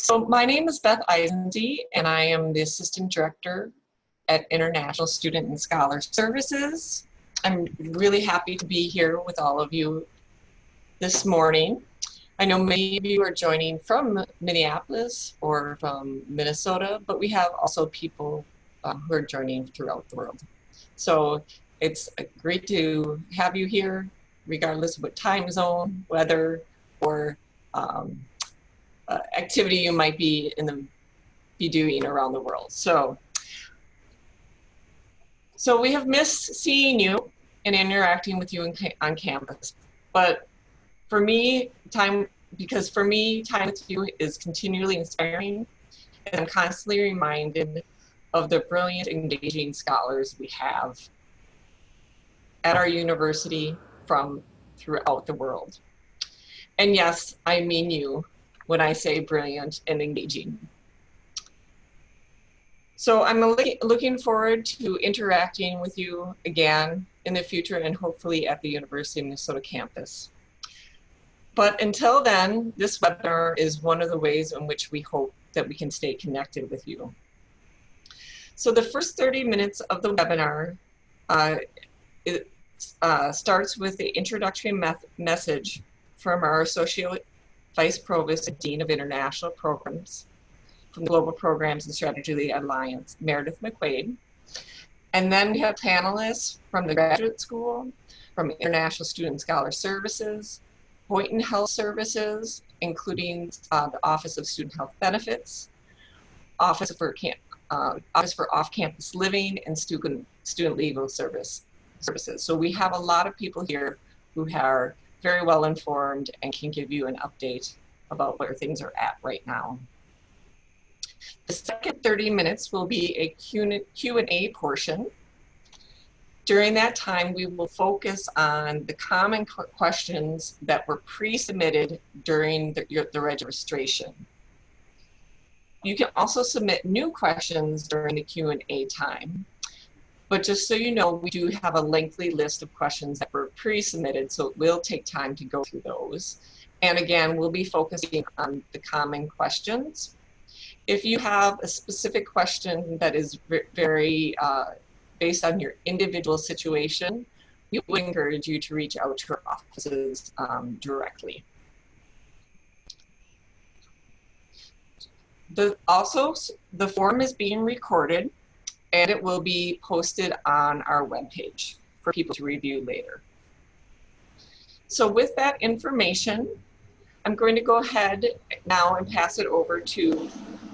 So my name is Beth Eisensee, and I am the Assistant Director at International Student and Scholar Services. I'm really happy to be here with all of you this morning. I know many of you are joining from Minneapolis or from Minnesota, but we have also people who are joining throughout the world. So it's great to have you here, regardless of what time zone, weather, or activity you might be doing around the world. So we have missed seeing you and interacting with you on campus. But for me, time with you is continually inspiring, and I'm constantly reminded of the brilliant, engaging scholars we have at our university from throughout the world. And yes, I mean you when I say brilliant and engaging. So I'm looking forward to interacting with you again in the future, and hopefully at the University of Minnesota campus. But until then, this webinar is one of the ways in which we hope that we can stay connected with you. So the first 30 minutes of the webinar starts with the introductory message from our Associate Vice Provost and Dean of International Programs from the Global Programs and Strategy Alliance, Meredith McQuaid. And then we have panelists from the Graduate School, from International Student and Scholar Services, Boynton Health Services, including the Office of Student Health Benefits, Office for Off-Campus Living, and Student Legal Services. So we have a lot of people here who are very well informed and can give you an update about where things are at right now. The second 30 minutes will be a Q&A portion. During that time, we will focus on the common questions that were pre-submitted during the registration. You can also submit new questions during the Q&A time. But just so you know, we do have a lengthy list of questions that were pre-submitted, so it will take time to go through those. And again, we'll be focusing on the common questions. If you have a specific question that is very based on your individual situation, we would encourage you to reach out to our offices directly. Also, the form is being recorded, and it will be posted on our webpage for people to review later. So with that information, I'm going to go ahead now and pass it over to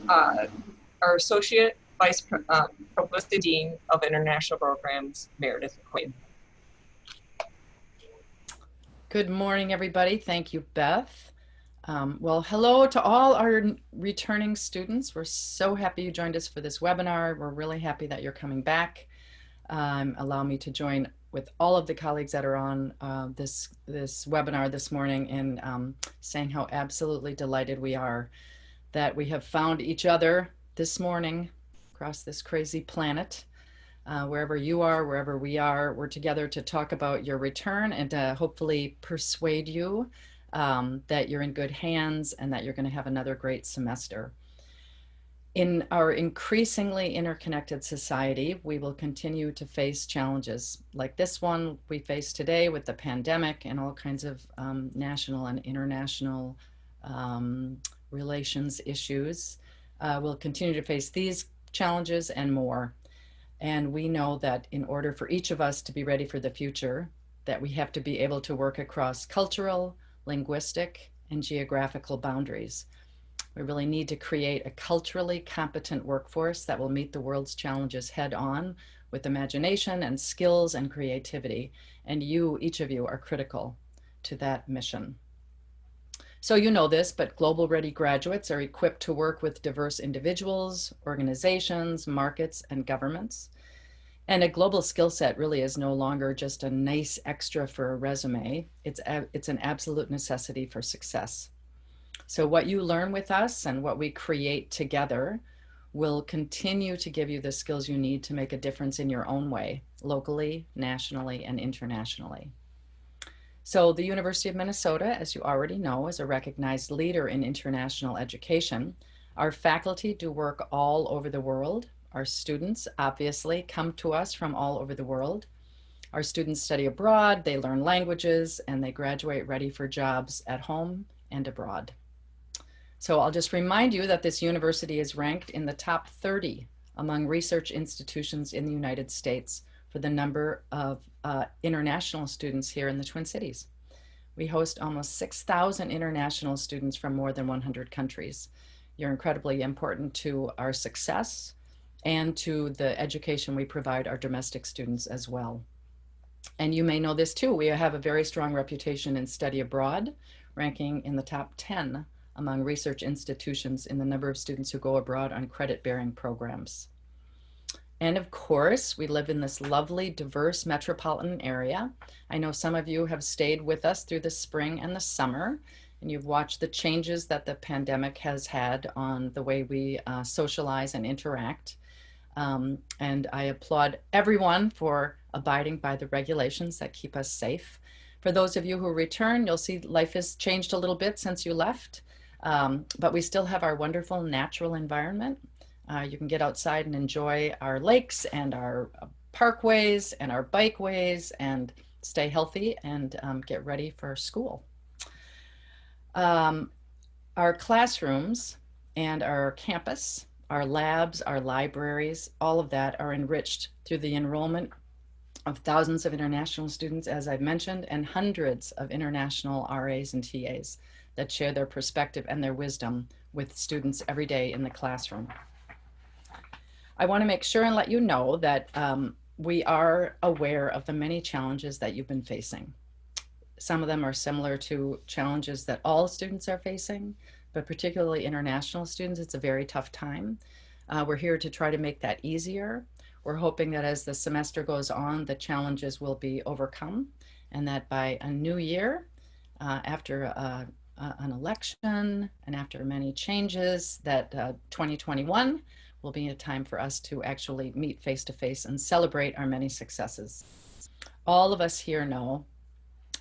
our Associate Vice Provost and Dean of International Programs, Meredith McQuaid. Good morning, everybody. Thank you, Beth. Well, hello to all our returning students. We're so happy you joined us for this webinar. We're really happy that you're coming back. Allow me to join with all of the colleagues that are on this webinar this morning in saying how absolutely delighted we are that we have found each other this morning across this crazy planet. Wherever you are, wherever we are, we're together to talk about your return and to hopefully persuade you that you're in good hands and that you're going to have another great semester. In our increasingly interconnected society, we will continue to face challenges like this one we face today with the pandemic and all kinds of national and international relations issues. We'll continue to face these challenges and more. And we know that in order for each of us to be ready for the future, that we have to be able to work across cultural, linguistic, and geographical boundaries. We really need to create a culturally competent workforce that will meet the world's challenges head on with imagination and skills and creativity. And you, each of you, are critical to that mission. So you know this, but global ready graduates are equipped to work with diverse individuals, organizations, markets, and governments. And a global skill set really is no longer just a nice extra for a resume. It's an absolute necessity for success. So what you learn with us and what we create together will continue to give you the skills you need to make a difference in your own way, locally, nationally, and internationally. So the University of Minnesota, as you already know, is a recognized leader in international education, Our faculty do work all over the world. Our students obviously come to us from all over the world. Our students study abroad, they learn languages, and they graduate ready for jobs at home and abroad. So I'll just remind you that this university is ranked in the top 30 among research institutions in the United States for the number of international students here in the Twin Cities. We host almost 6,000 international students from more than 100 countries. You're incredibly important to our success and to the education we provide our domestic students as well. And you may know this too, we have a very strong reputation in study abroad, ranking in the top 10 among research institutions in the number of students who go abroad on credit-bearing programs. And of course, we live in this lovely, diverse metropolitan area. I know some of you have stayed with us through the spring and the summer, and you've watched the changes that the pandemic has had on the way we socialize and interact. And I applaud everyone for abiding by the regulations that keep us safe. For those of you who return, you'll see life has changed a little bit since you left, but we still have our wonderful natural environment. You can get outside and enjoy our lakes and our parkways and our bikeways and stay healthy and get ready for school. Our classrooms and our campus, our labs, our libraries, all of that are enriched through the enrollment of thousands of international students, as I've mentioned, and hundreds of international RAs and TAs that share their perspective and their wisdom with students every day in the classroom. I want to make sure and let you know that we are aware of the many challenges that you've been facing. Some of them are similar to challenges that all students are facing, but particularly international students, it's a very tough time. We're here to try to make that easier. We're hoping that as the semester goes on, the challenges will be overcome, and that by a new year, after an election and after many changes, that 2021 will be a time for us to actually meet face to face and celebrate our many successes. All of us here know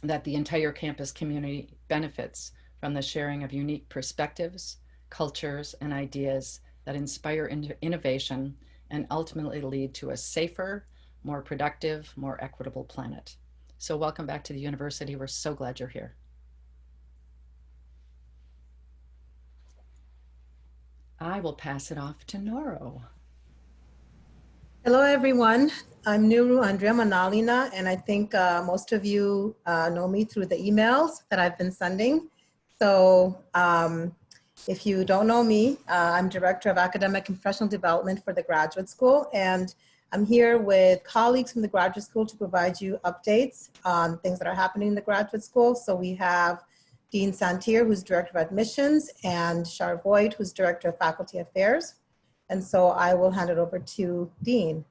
that the entire campus community benefits from the sharing of unique perspectives, cultures, and ideas that inspire innovation and ultimately lead to a safer, more productive, more equitable planet. So welcome back to the university. We're so glad you're here. I will pass it off to Noro. Hello, everyone. I'm Nuru Andrea Manalina, and I think most of you know me through the emails that I've been sending. So if you don't know me, I'm Director of Academic and Professional Development for the Graduate School, and I'm here with colleagues from the Graduate School to provide you updates on things that are happening in the Graduate School. So we have Dean Santier, who's Director of Admissions, and Shar Voigt, who's Director of Faculty Affairs. And so I will hand it over to Dean.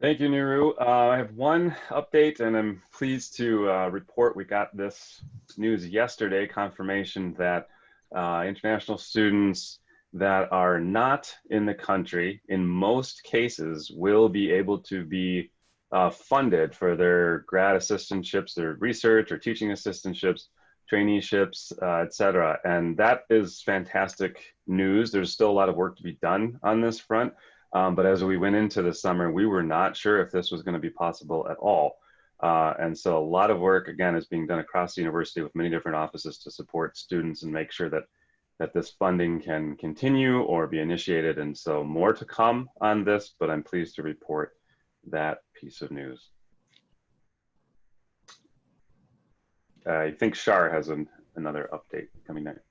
Thank you, Nuru. I have one update, and I'm pleased to report we got this news yesterday, confirmation that international students that are not in the country, in most cases, will be able to be funded for their grad assistantships, their research or teaching assistantships, traineeships, et cetera. And that is fantastic news. There's still a lot of work to be done on this front. But as we went into the summer, we were not sure if this was going to be possible at all. And so a lot of work, again, is being done across the university with many different offices to support students and make sure that this funding can continue or be initiated. And so more to come on this, but I'm pleased to report that piece of news. I think Shar has another update coming next.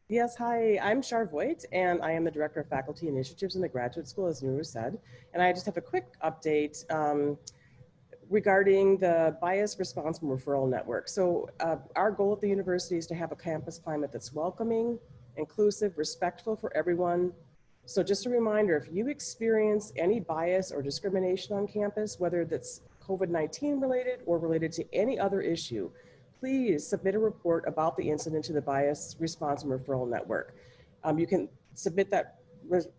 Yes, hi, I'm Shar Voigt, and I am the Director of Faculty Initiatives in the Graduate School, as Nuru said. And I just have a quick update regarding the Bias Response and Referral Network. So our goal at the university is to have a campus climate that's welcoming, inclusive, respectful for everyone. So just a reminder, if you experience any bias or discrimination on campus, whether that's COVID-19 related or related to any other issue, please submit a report about the incident to the Bias Response and Referral Network. You can submit that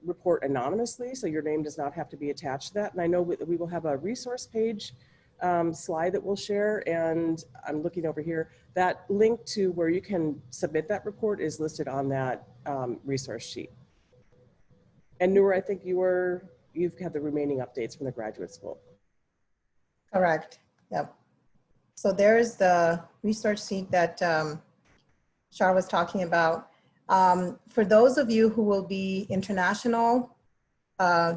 report anonymously, so your name does not have to be attached to that. And I know we will have a resource page slide that we'll share, and I'm looking over here. That link to where you can submit that report is listed on that resource sheet. And Noor, I think you've had the remaining updates from the graduate school. Correct. Yep. So there's the resource sheet that Shar was talking about. For those of you who will be international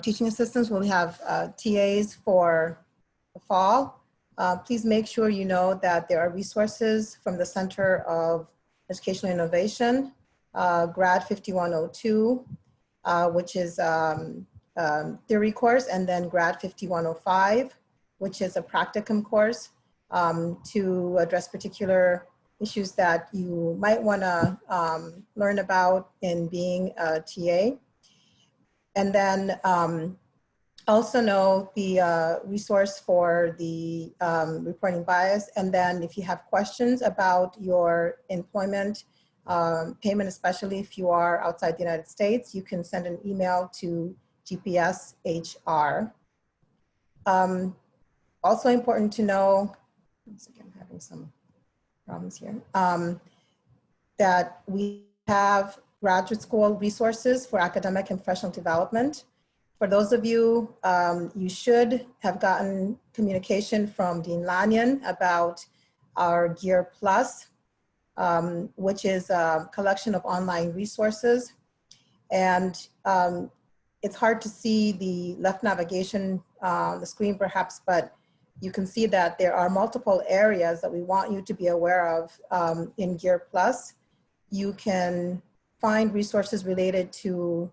teaching assistants, we'll have TAs for the fall. Please make sure you know that there are resources from the Center of Educational Innovation, Grad 5102, which is theory course, and then Grad 5105, which is a practicum course to address particular issues that you might want to learn about in being a TA. And then also know the resource for the reporting bias. And then if you have questions about your employment payment, especially if you are outside the United States, you can send an email to GPS HR. Also important to know, once again, I'm having some problems here, that we have graduate school resources for academic and professional development. For those of you, you should have gotten communication from Dean Lanyon about our Gear Plus, which is a collection of online resources. And it's hard to see the left navigation on the screen perhaps, but you can see that there are multiple areas that we want you to be aware of in Gear Plus. You can find resources related to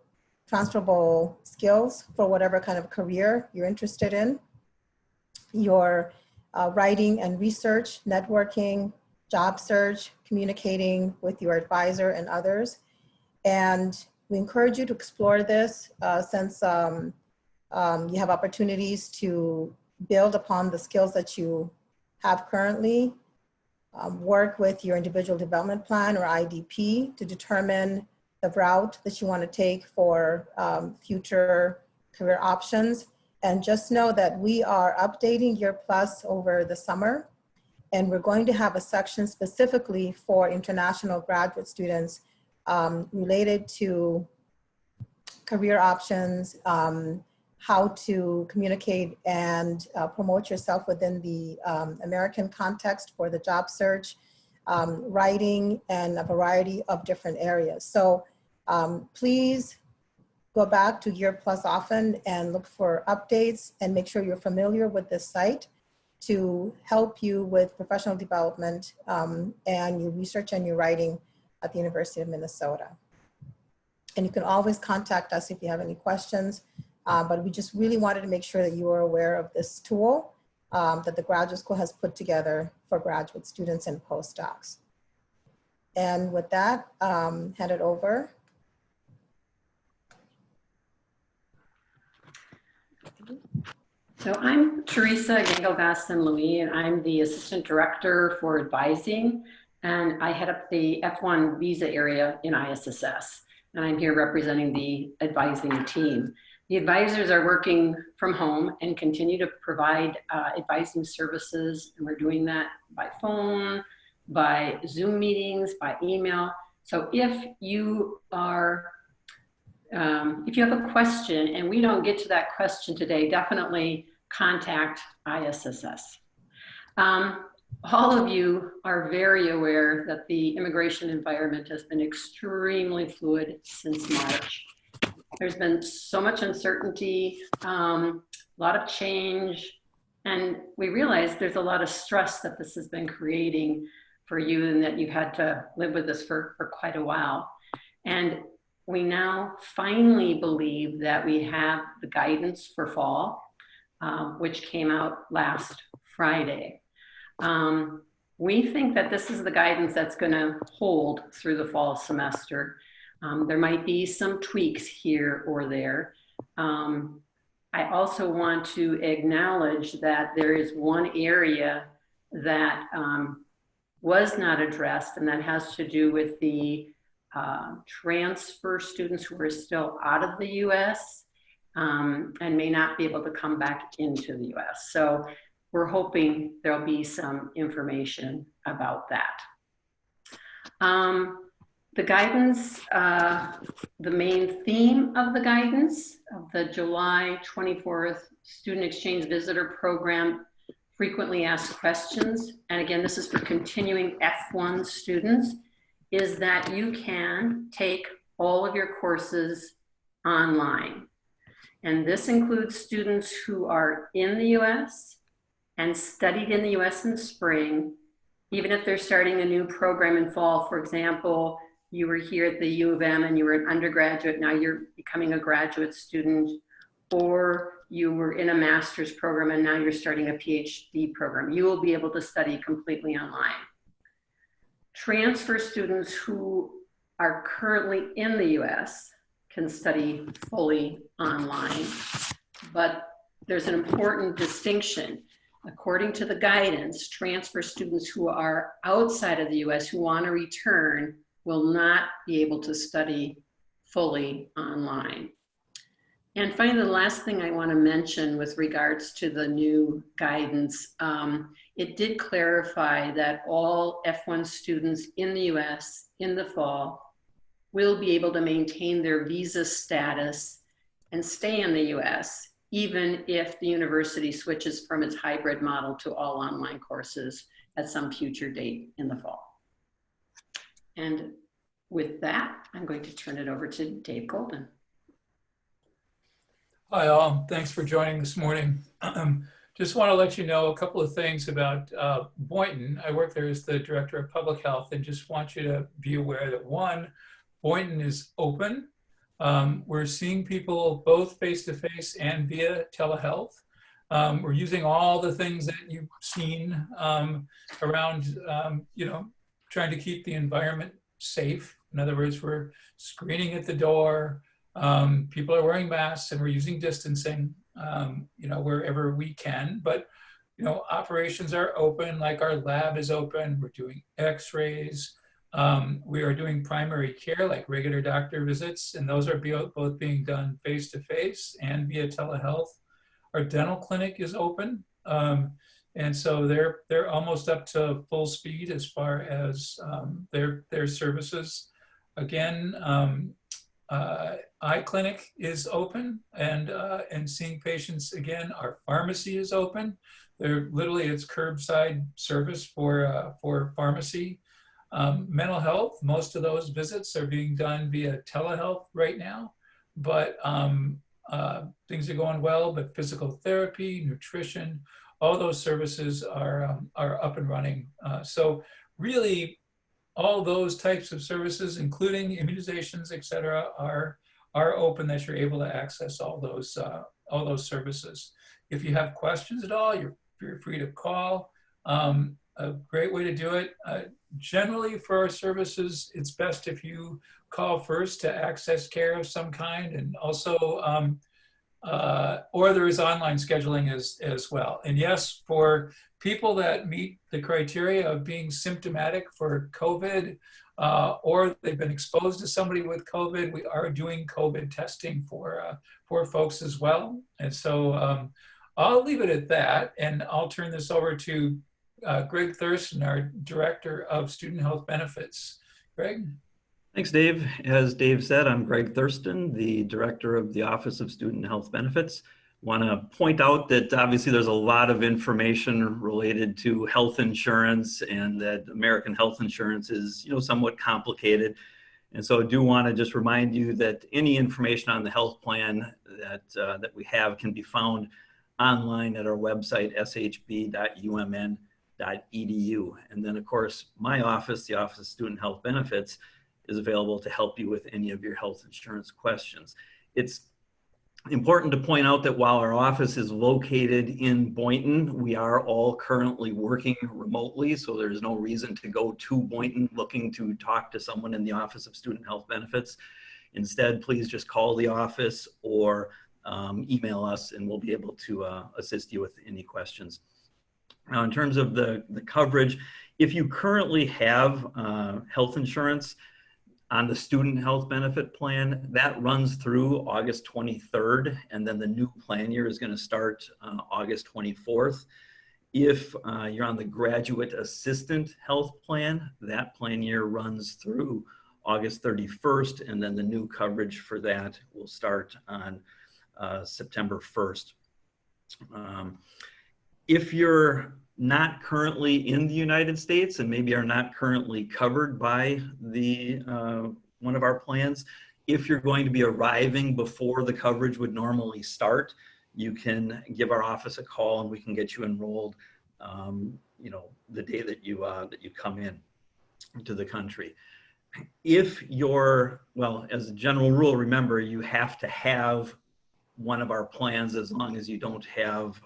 transferable skills for whatever kind of career you're interested in. Your writing and research, networking, job search, communicating with your advisor and others. And we encourage you to explore this since you have opportunities to build upon the skills that you have currently, work with your individual development plan or IDP to determine the route that you want to take for future career options. And just know that we are updating Year Plus over the summer, and we're going to have a section specifically for international graduate students related to career options, how to communicate and promote yourself within the American context for the job search, writing, and a variety of different areas. So please go back to Year Plus often and look for updates and make sure you're familiar with this site to help you with professional development and your research and your writing at the University of Minnesota. And you can always contact us if you have any questions, but we just really wanted to make sure that you are aware of this tool that the graduate school has put together for graduate students and postdocs. And with that, hand it over. So I'm Teresa Gangle-Gaston-Louis, and I'm the Assistant Director for Advising, and I head up the F1 visa area in ISSS, and I'm here representing the advising team. The advisors are working from home and continue to provide advising services, and we're doing that by phone, by Zoom meetings, by email. So if you are if you have a question and we don't get to that question today, definitely contact ISSS. All of you are very aware that the immigration environment has been extremely fluid since March. There's been so much uncertainty, a lot of change, and we realize there's a lot of stress that this has been creating for you and that you've had to live with this for quite a while. And we now finally believe that we have the guidance for fall, which came out last Friday. We think that this is the guidance that's going to hold through the fall semester. There might be some tweaks here or there. I also want to acknowledge that there is one area that was not addressed, and that has to do with the transfer students who are still out of the US and may not be able to come back into the US. So we're hoping there'll be some information about that. The guidance, the main theme of the guidance of the July 24th Student Exchange Visitor Program, frequently asked questions, and again, this is for continuing F1 students, is that you can take all of your courses online. And this includes students who are in the US and studied in the US in the spring, even if they're starting a new program in fall. For example, you were here at the U of M and you were an undergraduate, now you're becoming a graduate student, or you were in a master's program and now you're starting a PhD program. You will be able to study completely online. Transfer students who are currently in the US can study fully online, but there's an important distinction. According to the guidance, transfer students who are outside of the US who want to return will not be able to study fully online. And finally, the last thing I want to mention with regards to the new guidance, it did clarify that all F1 students in the US in the fall will be able to maintain their visa status and stay in the US, even if the university switches from its hybrid model to all online courses at some future date in the fall. And with that, I'm going to turn it over to Dave Golden. Hi all, thanks for joining this morning. Just want to let you know a couple of things about Boynton. I work there as the Director of Public Health, and just want you to be aware that one, Boynton is open. We're seeing people both face-to-face and via telehealth. We're using all the things that you've seen around, trying to keep the environment safe. In other words, we're screening at the door. People are wearing masks and we're using distancing, wherever we can. But, operations are open, like our lab is open. We're doing x-rays. We are doing primary care, like regular doctor visits, and those are both being done face-to-face and via telehealth. Our dental clinic is open. And so they're almost up to full speed as far as their services. Again, eye clinic is open and seeing patients again. Our pharmacy is open. It's curbside service for pharmacy. Mental health, most of those visits are being done via telehealth right now, but things are going well. But physical therapy, nutrition, all those services are up and running. So really, all those types of services, including immunizations, et cetera, are open, that you're able to access all those services. If you have questions at all, you're free to call. A great way to do it. Generally, for our services, it's best if you call first to access care of some kind, and also, or there is online scheduling as well. And yes, for people that meet the criteria of being symptomatic for COVID, or they've been exposed to somebody with COVID, we are doing COVID testing for folks as well. And so I'll leave it at that, and I'll turn this over to Greg Thurston, our Director of Student Health Benefits. Greg? Thanks, Dave. As Dave said, I'm Greg Thurston, the Director of the Office of Student Health Benefits. Want to point out that obviously there's a lot of information related to health insurance, and that American health insurance is, somewhat complicated. And so I do want to just remind you that any information on the health plan that we have can be found online at our website, shb.umn.edu. And then, of course, my office, the Office of Student Health Benefits, is available to help you with any of your health insurance questions. It's important to point out that while our office is located in Boynton, we are all currently working remotely, so there's no reason to go to Boynton looking to talk to someone in the Office of Student Health Benefits. Instead, please just call the office or email us, and we'll be able to assist you with any questions. Now, in terms of the coverage, if you currently have health insurance on the student health benefit plan, that runs through August 23rd, and then the new plan year is going to start August 24th. If you're on the Graduate Assistant Health Plan, that plan year runs through August 31st, and then the new coverage for that will start on September 1st. If you're not currently in the United States and maybe are not currently covered by the one of our plans, if you're going to be arriving before the coverage would normally start, you can give our office a call and we can get you enrolled, you know, the day that you come in to the country. If you're, well, as a general rule, remember, you have to have one of our plans as long as you don't have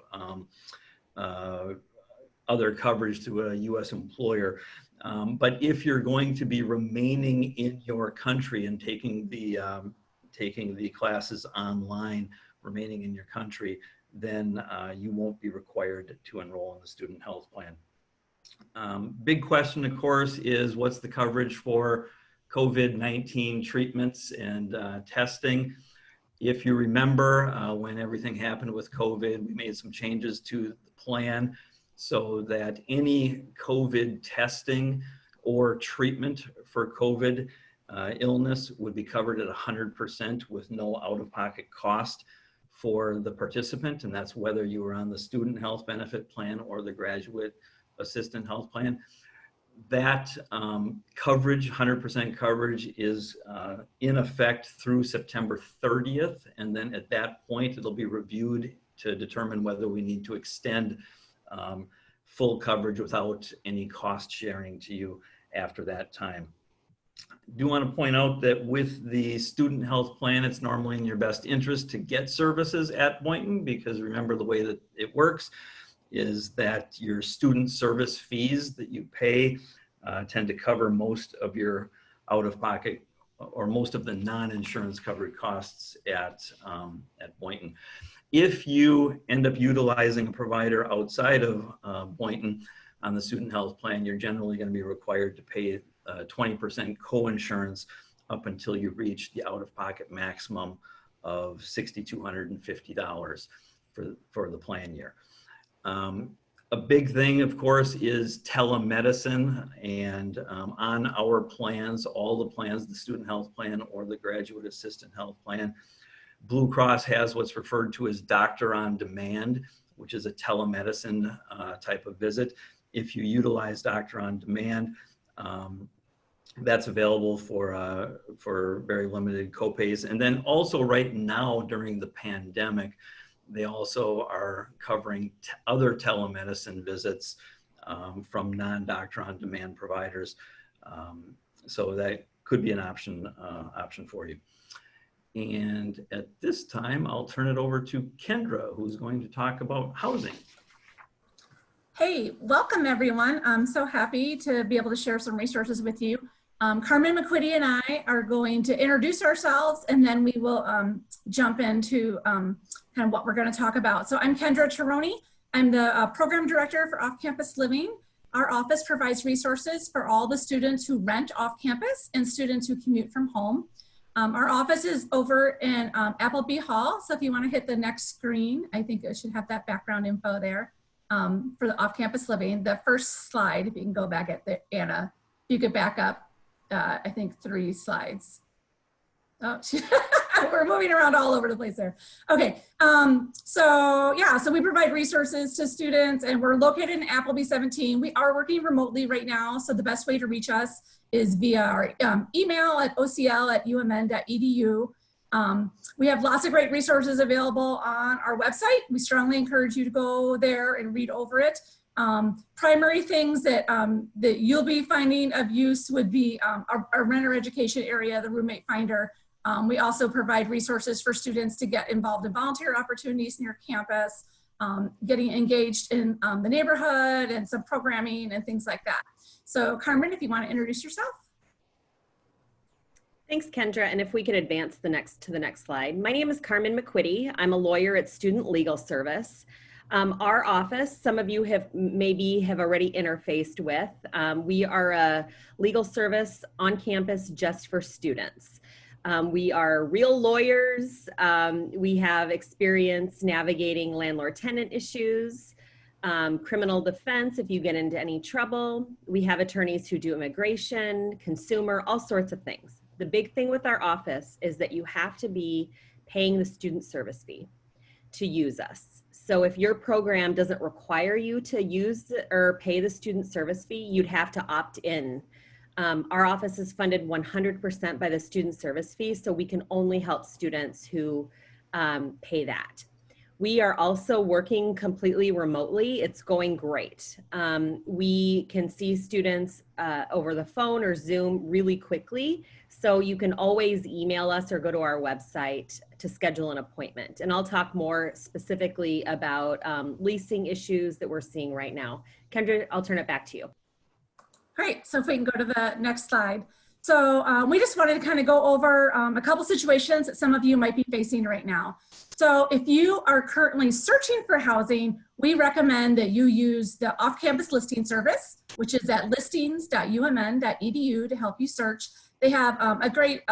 other coverage to a U.S. employer. But if you're going to be remaining in your country and taking the classes online, remaining in your country, then you won't be required to enroll in the student health plan. Big question, of course, is what's the coverage for COVID-19 treatments and testing? If you remember, when everything happened with COVID, we made some changes to the plan so that any COVID testing or treatment for COVID illness would be covered at 100% with no out-of-pocket cost for the participant, and that's whether you were on the student health benefit plan or the graduate assistant health plan. That coverage, 100% coverage, is in effect through September 30th, and then at that point it'll be reviewed to determine whether we need to extend full coverage without any cost sharing to you after that time. I do want to point out that with the student health plan, it's normally in your best interest to get services at Boynton, because remember, the way that it works is that your student service fees that you pay tend to cover most of your out-of-pocket or most of the non-insurance covered costs at Boynton. If you end up utilizing a provider outside of Boynton on the student health plan, you're generally going to be required to pay 20% co-insurance up until you reach the out-of-pocket maximum of $6,250 for the plan year. A big thing, of course, is telemedicine, and on our plans, all the plans, the student health plan or the graduate assistant health plan, Blue Cross has what's referred to as doctor on demand, which is a telemedicine type of visit. If you utilize doctor on demand, that's available for very limited copays. And then also right now during the pandemic, they also are covering other telemedicine visits from non-doctor on demand providers. So that could be an option for you. And at this time, I'll turn it over to Kendra, who's going to talk about housing. Hey, welcome everyone. I'm so happy to be able to share some resources with you. Carmen McQuitty and I are going to introduce ourselves, and then we will jump into kind of what we're going to talk about. So I'm Kendra Tironi. I'm the program director for off-campus living. Our office provides resources for all the students who rent off campus and students who commute from home. Our office is over in Appleby Hall. So if you want to hit the next screen, I think it should have that background info there for the off-campus living. The first slide, if you can go back at the, Anna, if you could back up, I think 3 slides. Oh, we're moving around all over the place there. Okay, so yeah, so we provide resources to students, and we're located in Appleby 17. We are working remotely right now, so the best way to reach us is via our email at ocl@umn.edu. We have lots of great resources available on our website. We strongly encourage you to go there and read over it. Primary things that, that you'll be finding of use would be our renter education area, the roommate finder. We also provide resources for students to get involved in volunteer opportunities near campus, getting engaged in the neighborhood and some programming and things like that. So Carmen, if you want to introduce yourself. Thanks, Kendra. And if we could advance to the next slide. My name is Carmen McQuitty. I'm a lawyer at Student Legal Service. Our office, some of you have already interfaced with. We are a legal service on campus just for students. We are real lawyers. We have experience navigating landlord-tenant issues. criminal defense if you get into any trouble. We have attorneys who do immigration, consumer, all sorts of things. The big thing with our office is that you have to be paying the student service fee to use us. So if your program doesn't require you to use or pay the student service fee, you'd have to opt in. Our office is funded 100% by the student service fee, so we can only help students who pay that. We are also working completely remotely. It's going great. We can see students over the phone or Zoom really quickly. So you can always email us or go to our website to schedule an appointment. And I'll talk more specifically about leasing issues that we're seeing right now. Kendra, I'll turn it back to you. Great. So if we can go to the next slide. So we just wanted to kind of go over a couple situations that some of you might be facing right now. So if you are currently searching for housing, we recommend that you use the off-campus listing service, which is at listings.umn.edu to help you search. They have a great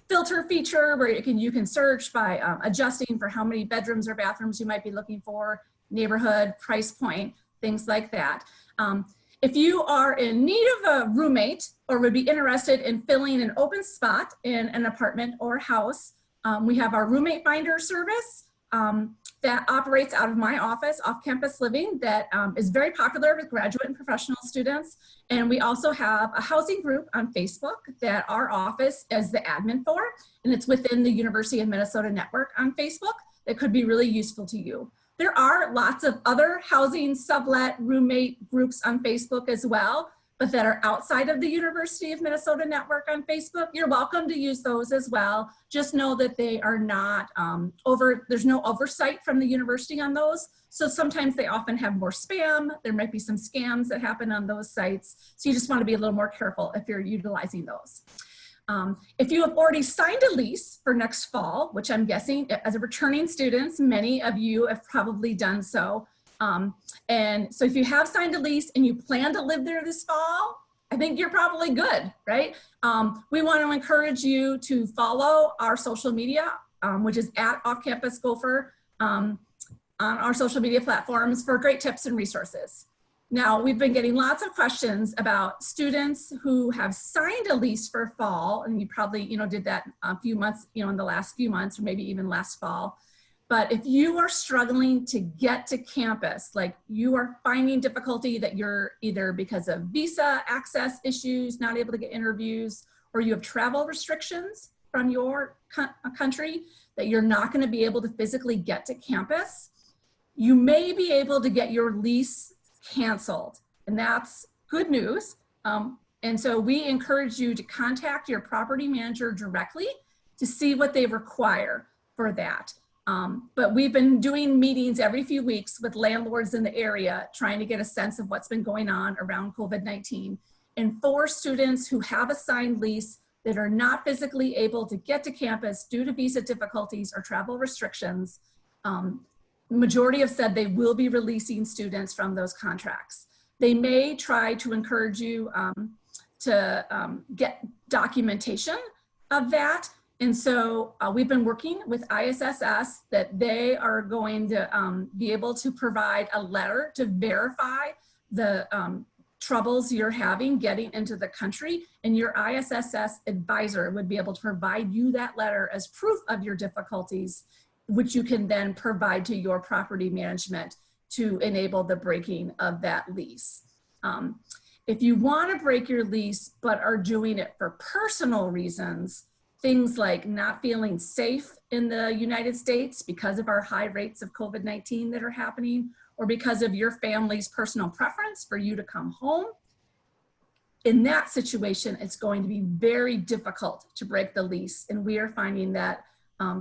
filter feature where you can search by adjusting for how many bedrooms or bathrooms you might be looking for, neighborhood, price point, things like that. If you are in need of a roommate or would be interested in filling an open spot in an apartment or house, we have our roommate finder service that operates out of my office, Off-Campus Living, that is very popular with graduate and professional students. And we also have a housing group on Facebook that our office is the admin for, and it's within the University of Minnesota network on Facebook that could be really useful to you. There are lots of other housing sublet roommate groups on Facebook as well, but that are outside of the University of Minnesota network on Facebook. You're welcome to use those as well. Just know that they are not there's no oversight from the university on those. So sometimes they often have more spam. There might be some scams that happen on those sites. So you just want to be a little more careful if you're utilizing those. If you have already signed a lease for next fall, which I'm guessing as a returning students, many of you have probably done so. And so if you have signed a lease and you plan to live there this fall, I think you're probably good, right? We want to encourage you to follow our social media, which is at Off-Campus Gopher on our social media platforms for great tips and resources. Now, we've been getting lots of questions about students who have signed a lease for fall, and you probably, did that a few months, in the last few months, or maybe even last fall. But if you are struggling to get to campus, like you are finding difficulty that you're either because of visa access issues, not able to get interviews, or you have travel restrictions from your country that you're not going to be able to physically get to campus, you may be able to get your lease canceled, and that's good news. And so we encourage you to contact your property manager directly to see what they require for that. But we've been doing meetings every few weeks with landlords in the area, trying to get a sense of what's been going on around COVID-19. And for students who have a signed lease that are not physically able to get to campus due to visa difficulties or travel restrictions, majority have said they will be releasing students from those contracts. They may try to encourage you to get documentation of that. And so we've been working with ISSS that they are going to be able to provide a letter to verify the troubles you're having getting into the country, and your ISSS advisor would be able to provide you that letter as proof of your difficulties, which you can then provide to your property management to enable the breaking of that lease. If you want to break your lease but are doing it for personal reasons, things like not feeling safe in the United States because of our high rates of COVID-19 that are happening, or because of your family's personal preference for you to come home, in that situation, it's going to be very difficult to break the lease. And we are finding that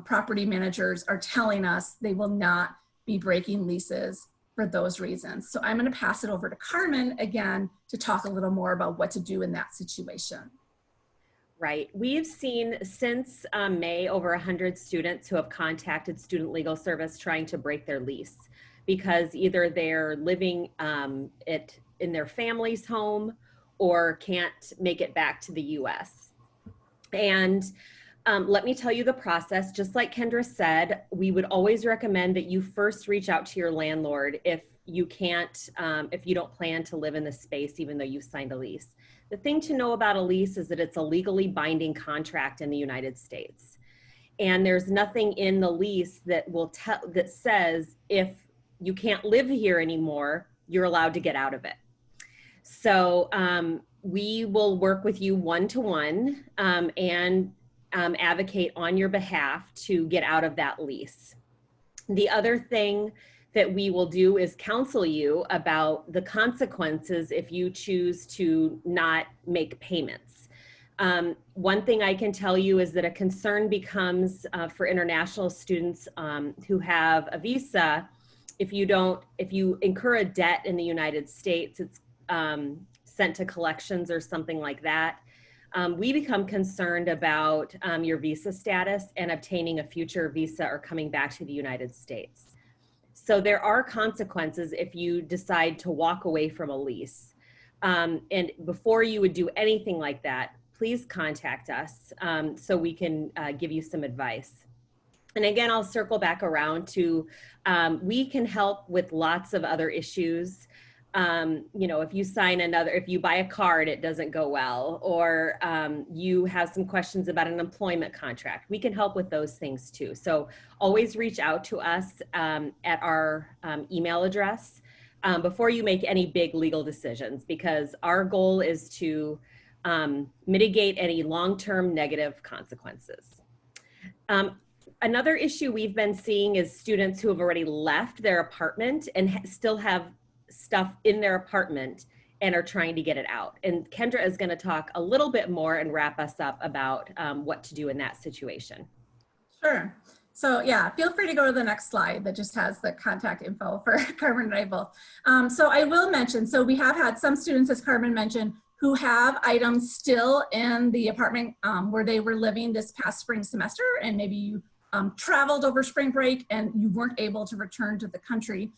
property managers are telling us they will not be breaking leases for those reasons. So I'm going to pass it over to Carmen again to talk a little more about what to do in that situation. Right. We've seen since May over 100 students who have contacted Student Legal Service trying to break their lease because either they're living in their family's home or can't make it back to the US. And let me tell you the process. Just like Kendra said, we would always recommend that you first reach out to your landlord if you can't, if you don't plan to live in the space, even though you've signed a lease. The thing to know about a lease is that it's a legally binding contract in the United States. And there's nothing in the lease that will tell, that says if you can't live here anymore, you're allowed to get out of it. So we will work with you one-to-one and advocate on your behalf to get out of that lease. The other thing that we will do is counsel you about the consequences if you choose to not make payments. One thing I can tell you is that a concern becomes for international students who have a visa, if you incur a debt in the United States, it's sent to collections or something like that. We become concerned about your visa status and obtaining a future visa or coming back to the United States. So there are consequences if you decide to walk away from a lease. And before you would do anything like that, please contact us so we can give you some advice. And again, I'll circle back around to, we can help with lots of other issues. You know, if you sign if you buy a car and it doesn't go well, or you have some questions about an employment contract, we can help with those things too. So always reach out to us at our email address before you make any big legal decisions, because our goal is to mitigate any long-term negative consequences. Another issue we've been seeing is students who have already left their apartment and still have stuff in their apartment and are trying to get it out. And Kendra is going to talk a little bit more and wrap us up about what to do in that situation. Sure. So yeah, feel free to go to the next slide that just has the contact info for Carmen and I both. So I will mention, so we have had some students, as Carmen mentioned, who have items still in the apartment where they were living this past spring semester, and maybe you traveled over spring break and you weren't able to return to the country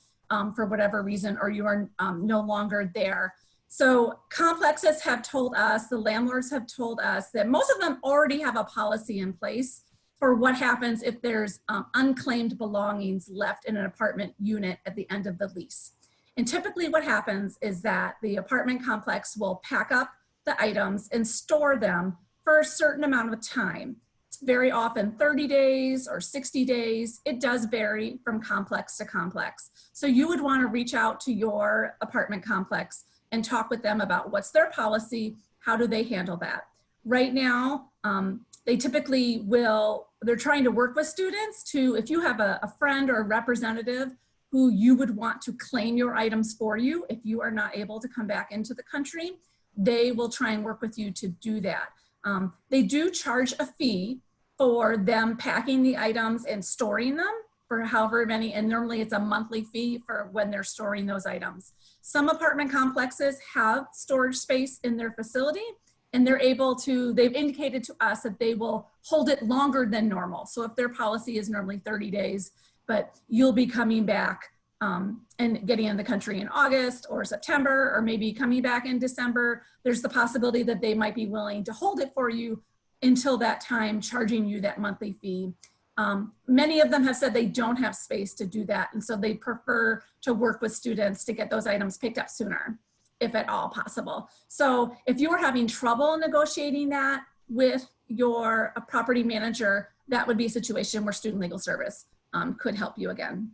for whatever reason, or you are no longer there. So complexes have told us, the landlords have told us that most of them already have a policy in place for what happens if there's unclaimed belongings left in an apartment unit at the end of the lease. And typically what happens is that the apartment complex will pack up the items and store them for a certain amount of time. It's very often 30 days or 60 days. It does vary from complex to complex. So you would want to reach out to your apartment complex and talk with them about what's their policy, how do they handle that. Right now, they typically they're trying to work with students to, if you have a friend or a representative who you would want to claim your items for you, if you are not able to come back into the country, they will try and work with you to do that. They do charge a fee for them packing the items and storing them for however many, and normally it's a monthly fee for when they're storing those items. Some apartment complexes have storage space in their facility, and they're able to, they've indicated to us that they will hold it longer than normal. So if their policy is normally 30 days, but you'll be coming back and getting in the country in August or September, or maybe coming back in December, there's the possibility that they might be willing to hold it for you until that time, charging you that monthly fee. Many of them have said they don't have space to do that, and so they prefer to work with students to get those items picked up sooner, if at all possible. So if you're having trouble negotiating that with your property manager, that would be a situation where Student Legal Service could help you again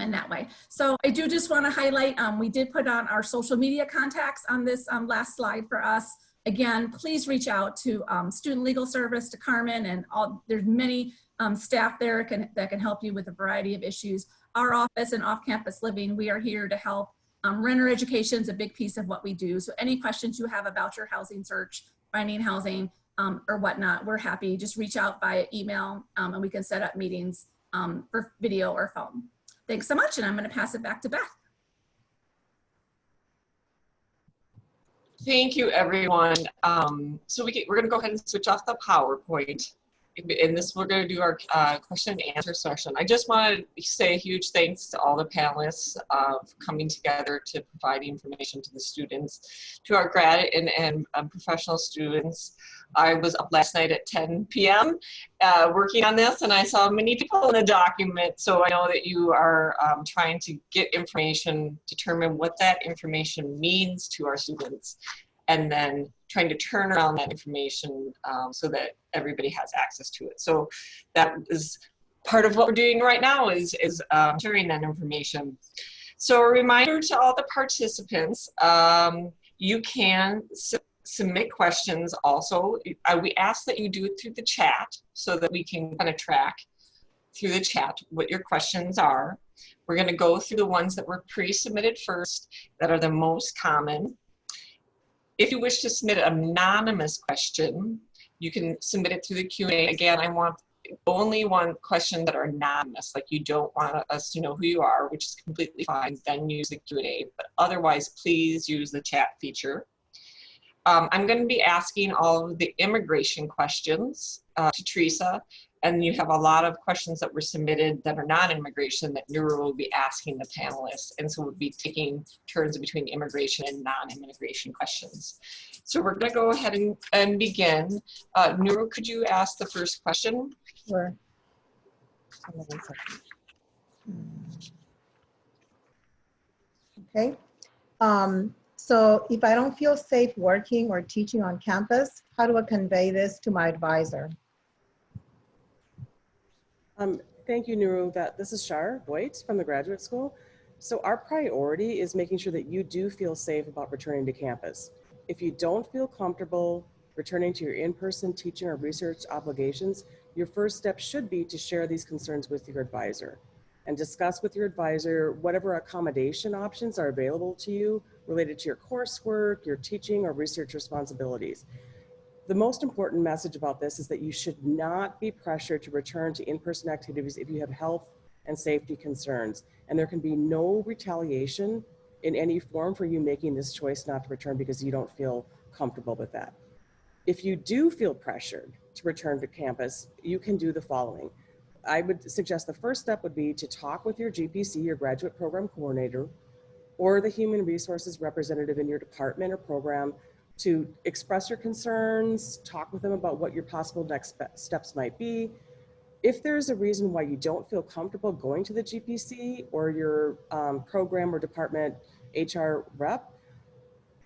in that way. So I do just want to highlight, we did put on our social media contacts on this last slide for us. Again, please reach out to Student Legal Service, to Carmen, and there's many staff there that can help you with a variety of issues. Our office and off-campus living, we are here to help. Renter education is a big piece of what we do. So any questions you have about your housing search, finding housing, or whatnot, we're happy. Just reach out via email and we can set up meetings for video or phone. Thanks so much, and I'm going to pass it back to Beth. Thank you, everyone. So we're going to go ahead and switch off the PowerPoint, in this, we're going to do our question and answer session. I just want to say a huge thanks to all the panelists of coming together to provide information to the students, to our grad and professional students. I was up last night at 10 p.m. Working on this, and I saw many people in the document, so I know that you are trying to get information, determine what that information means to our students, and then trying to turn around that information so that everybody has access to it. So that is part of what we're doing right now, is sharing that information. So a reminder to all the participants, you can submit questions also. We ask that you do it through the chat so that we can kind of track through the chat what your questions are. We're going to go through the ones that were pre-submitted first, that are the most common. If you wish to submit an anonymous question, you can submit it through the Q&A. Again, I only want questions that are anonymous, like you don't want us to know who you are, which is completely fine, then use the Q&A. But otherwise, please use the chat feature. I'm going to be asking all of the immigration questions to Teresa, and you have a lot of questions that were submitted that are non-immigration that Nuru will be asking the panelists, and so we'll be taking turns between immigration and non-immigration questions. So we're going to go ahead and begin. Nuru, could you ask the first question? Sure. Okay. So if I don't feel safe working or teaching on campus, how do I convey this to my advisor? Thank you, Nuru. This is Shar Boyt from the Graduate School. So our priority is making sure that you do feel safe about returning to campus. If you don't feel comfortable returning to your in-person teaching or research obligations, your first step should be to share these concerns with your advisor and discuss with your advisor whatever accommodation options are available to you related to your coursework, your teaching or research responsibilities. The most important message about this is that you should not be pressured to return to in-person activities if you have health and safety concerns, and there can be no retaliation in any form for you making this choice not to return because you don't feel comfortable with that. If you do feel pressured to return to campus, you can do the following. I would suggest the first step would be to talk with your GPC, your graduate program coordinator, or the human resources representative in your department or program to express your concerns, talk with them about what your possible next steps might be. If there's a reason why you don't feel comfortable going to the GPC or your program or department HR rep,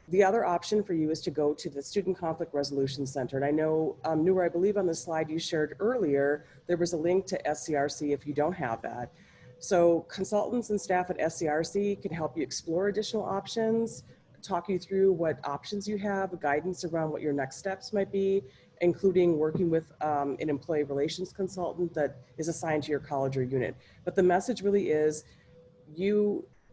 the other option for you is to go to the Student Conflict Resolution Center. And I know, Noor, I believe on the slide you shared earlier, there was a link to SCRC if you don't have that. So consultants and staff at SCRC can help you explore additional options, talk you through what options you have, guidance around what your next steps might be, including working with an employee relations consultant that is assigned to your college or unit. But the message really is,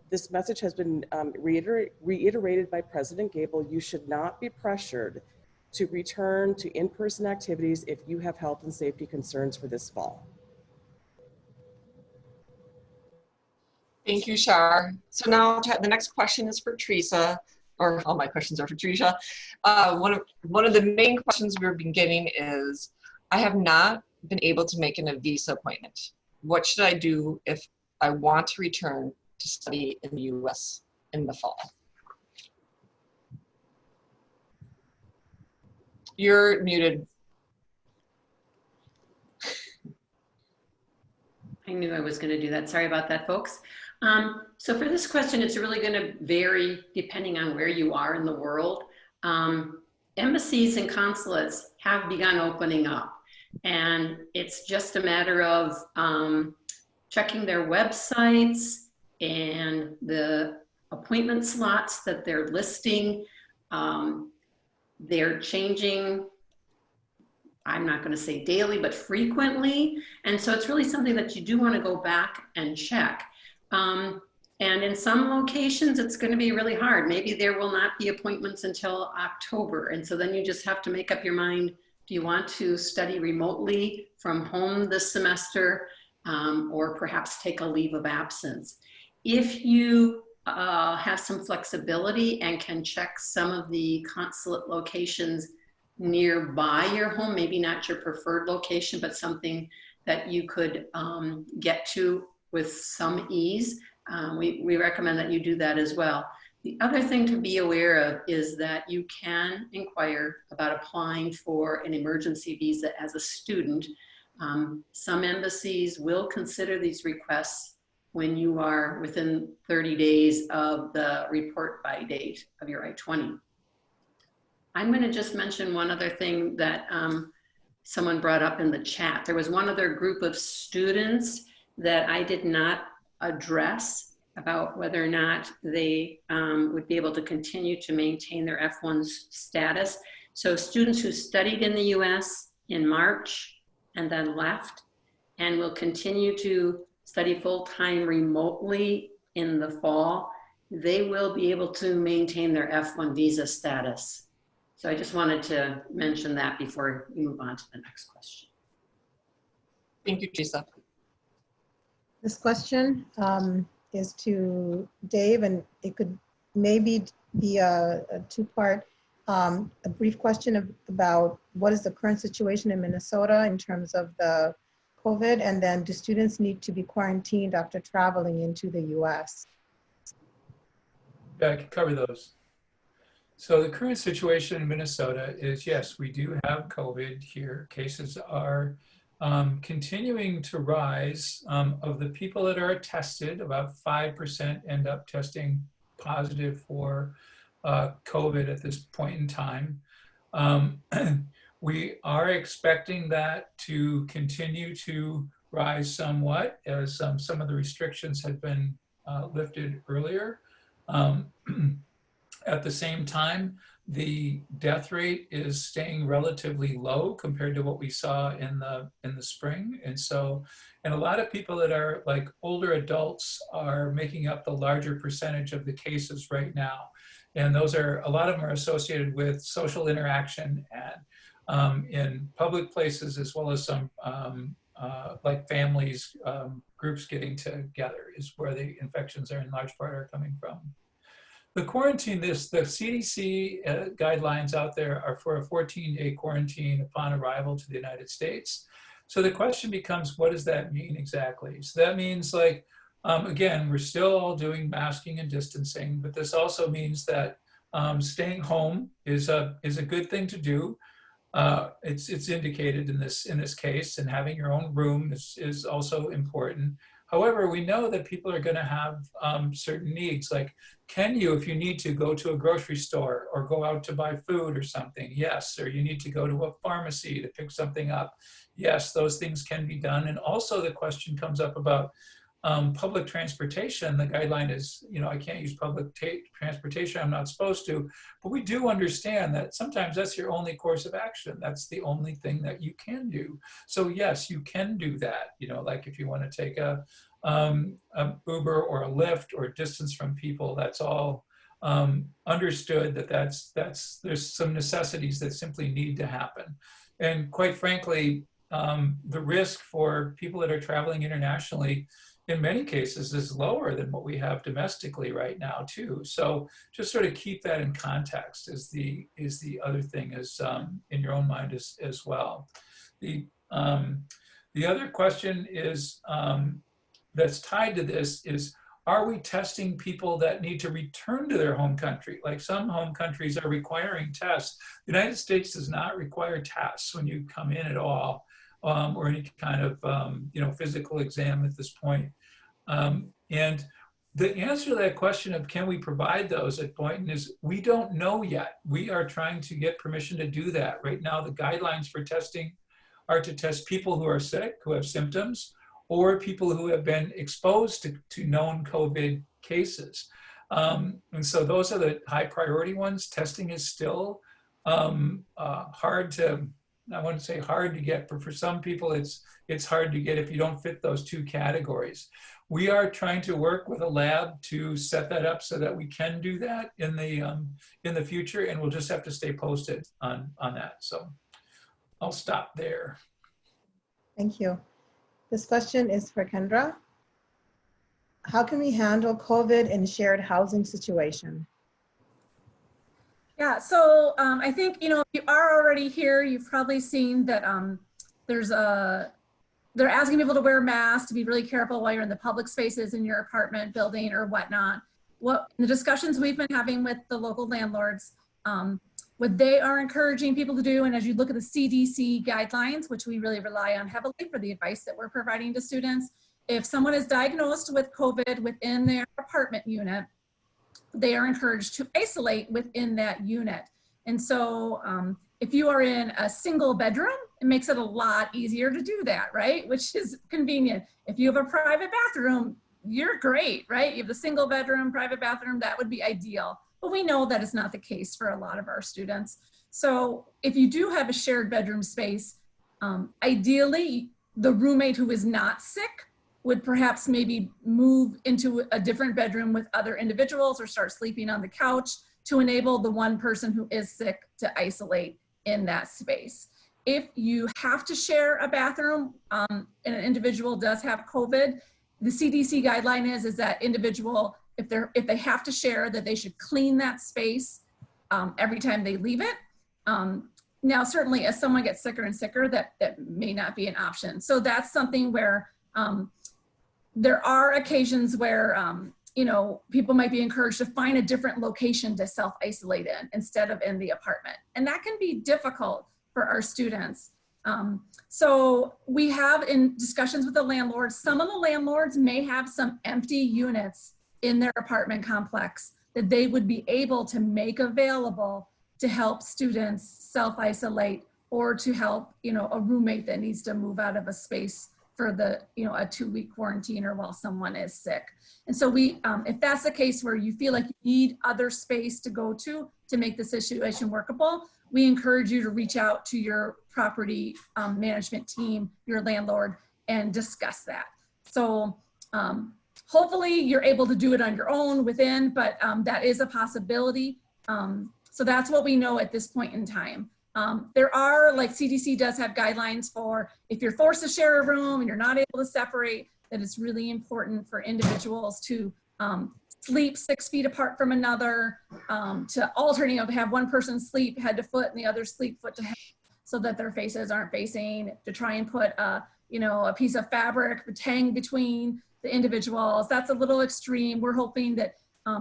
this message has been reiterated by President Gable. You should not be pressured to return to in-person activities if you have health and safety concerns for this fall. Thank you, Shar. So now the next question is for Teresa, or all my questions are for Teresa. One of the main questions we've been getting is, I have not been able to make a visa appointment. What should I do if I want to return to study in the US in the fall? You're muted. I knew I was going to do that. Sorry about that, folks. So for this question, it's really going to vary depending on where you are in the world. Embassies and consulates have begun opening up, and it's just a matter of checking their websites and the appointment slots that they're listing. They're changing, I'm not going to say daily, but frequently. And so it's really something that you do want to go back and check. And in some locations, it's going to be really hard. Maybe there will not be appointments until October. And so then you just have to make up your mind, do you want to study remotely from home this semester, or perhaps take a leave of absence? If you have some flexibility and can check some of the consulate locations nearby your home, maybe not your preferred location, but something that you could get to with some ease, we recommend that you do that as well. The other thing to be aware of is that you can inquire about applying for an emergency visa as a student. Some embassies will consider these requests when you are within 30 days of the report by date of your I-20. I'm going to just mention one other thing that someone brought up in the chat. There was one other group of students that I did not address about whether or not they would be able to continue to maintain their F1 status. So students who studied in the US in March and then left and will continue to study full-time remotely in the fall, they will be able to maintain their F1 visa status. So I just wanted to mention that before we move on to the next question. Thank you, Teresa. This question is to Dave, and it could maybe be a two-part. A brief question about what is the current situation in Minnesota in terms of the COVID, and then do students need to be quarantined after traveling into the US? Yeah, I can cover those. So the current situation in Minnesota is, yes, we do have COVID here. Cases are continuing to rise. Of the people that are tested, about 5% end up testing positive for COVID at this point in time. We are expecting that to continue to rise somewhat as some of the restrictions had been lifted earlier. At the same time, the death rate is staying relatively low compared to what we saw in the spring. And a lot of people that are like older adults are making up the larger percentage of the cases right now. And those are, a lot of them are associated with social interaction and in public places, as well as some like families, groups getting together is where the infections are in large part are coming from. The quarantine, the CDC guidelines out there are for a 14-day quarantine upon arrival to the United States. So the question becomes, what does that mean exactly? So that means, like, again, we're still all doing masking and distancing, but this also means that staying home is a good thing to do. It's indicated in this case, and having your own room is also important. However, we know that people are going to have certain needs, like, can you, if you need to, go to a grocery store or go out to buy food or something? Yes. Or you need to go to a pharmacy to pick something up? Yes, those things can be done. And also the question comes up about public transportation. The guideline is, I can't use public transportation, I'm not supposed to, but we do understand that sometimes that's your only course of action. That's the only thing that you can do. So yes, you can do that. Like if you want to take a Uber or a Lyft or distance from people, that's all understood that there's some necessities that simply need to happen. And quite frankly, the risk for people that are traveling internationally in many cases is lower than what we have domestically right now too. So just sort of keep that in context is the other thing is in your own mind as well. The other question is that's tied to this is, are we testing people that need to return to their home country? Like some home countries are requiring tests. The United States does not require tests when you come in at all, or any kind of physical exam at this point. And the answer to that question of can we provide those at Boynton is we don't know yet. We are trying to get permission to do that. Right now, the guidelines for testing are to test people who are sick, who have symptoms, or people who have been exposed to known COVID cases. And so those are the high priority ones. Testing is still hard to, I wouldn't say hard to get, but for some people it's hard to get if you don't fit those two categories. We are trying to work with a lab to set that up so that we can do that in the future, and we'll just have to stay posted on that. So I'll stop there. Thank you. This question is for Kendra. How can we handle COVID in shared housing situation? Yeah, so I think, you know, if you are already here, you've probably seen that they're asking people to wear masks, to be really careful while you're in the public spaces in your apartment building or whatnot. What the discussions we've been having with the local landlords, what they are encouraging people to do, and as you look at the CDC guidelines, which we really rely on heavily for the advice that we're providing to students, if someone is diagnosed with COVID within their apartment unit, they are encouraged to isolate within that unit. And so if you are in a single bedroom, it makes it a lot easier to do that, right? Which is convenient. If you have a private bathroom, you're great, right? You have the single bedroom, private bathroom, that would be ideal. But we know that is not the case for a lot of our students. So if you do have a shared bedroom space, ideally the roommate who is not sick would perhaps maybe move into a different bedroom with other individuals or start sleeping on the couch to enable the one person who is sick to isolate in that space. If you have to share a bathroom and an individual does have COVID, the CDC guideline is that individual, if they have to share, that they should clean that space every time they leave it. Now, certainly as someone gets sicker and sicker, that may not be an option. So that's something where there are occasions where, you know, people might be encouraged to find a different location to self-isolate in instead of in the apartment. And that can be difficult for our students. So we have in discussions with the landlords, some of the landlords may have some empty units in their apartment complex that they would be able to make available to help students self-isolate or to help, you know, a roommate that needs to move out of a space for the, you know, a 2-week quarantine or while someone is sick. And so we, if that's the case where you feel like you need other space to go to make the situation workable, we encourage you to reach out to your property management team, your landlord, and discuss that. So hopefully you're able to do it on your own within, but that is a possibility. So that's what we know at this point in time. There are, like CDC does have guidelines for if you're forced to share a room and you're not able to separate, that it's really important for individuals to sleep 6 feet apart from another, to alternate, you know, to have one person sleep head to foot and the other sleep foot to head so that their faces aren't facing, to try and put you know, a piece of fabric hang between the individuals. That's a little extreme. We're hoping that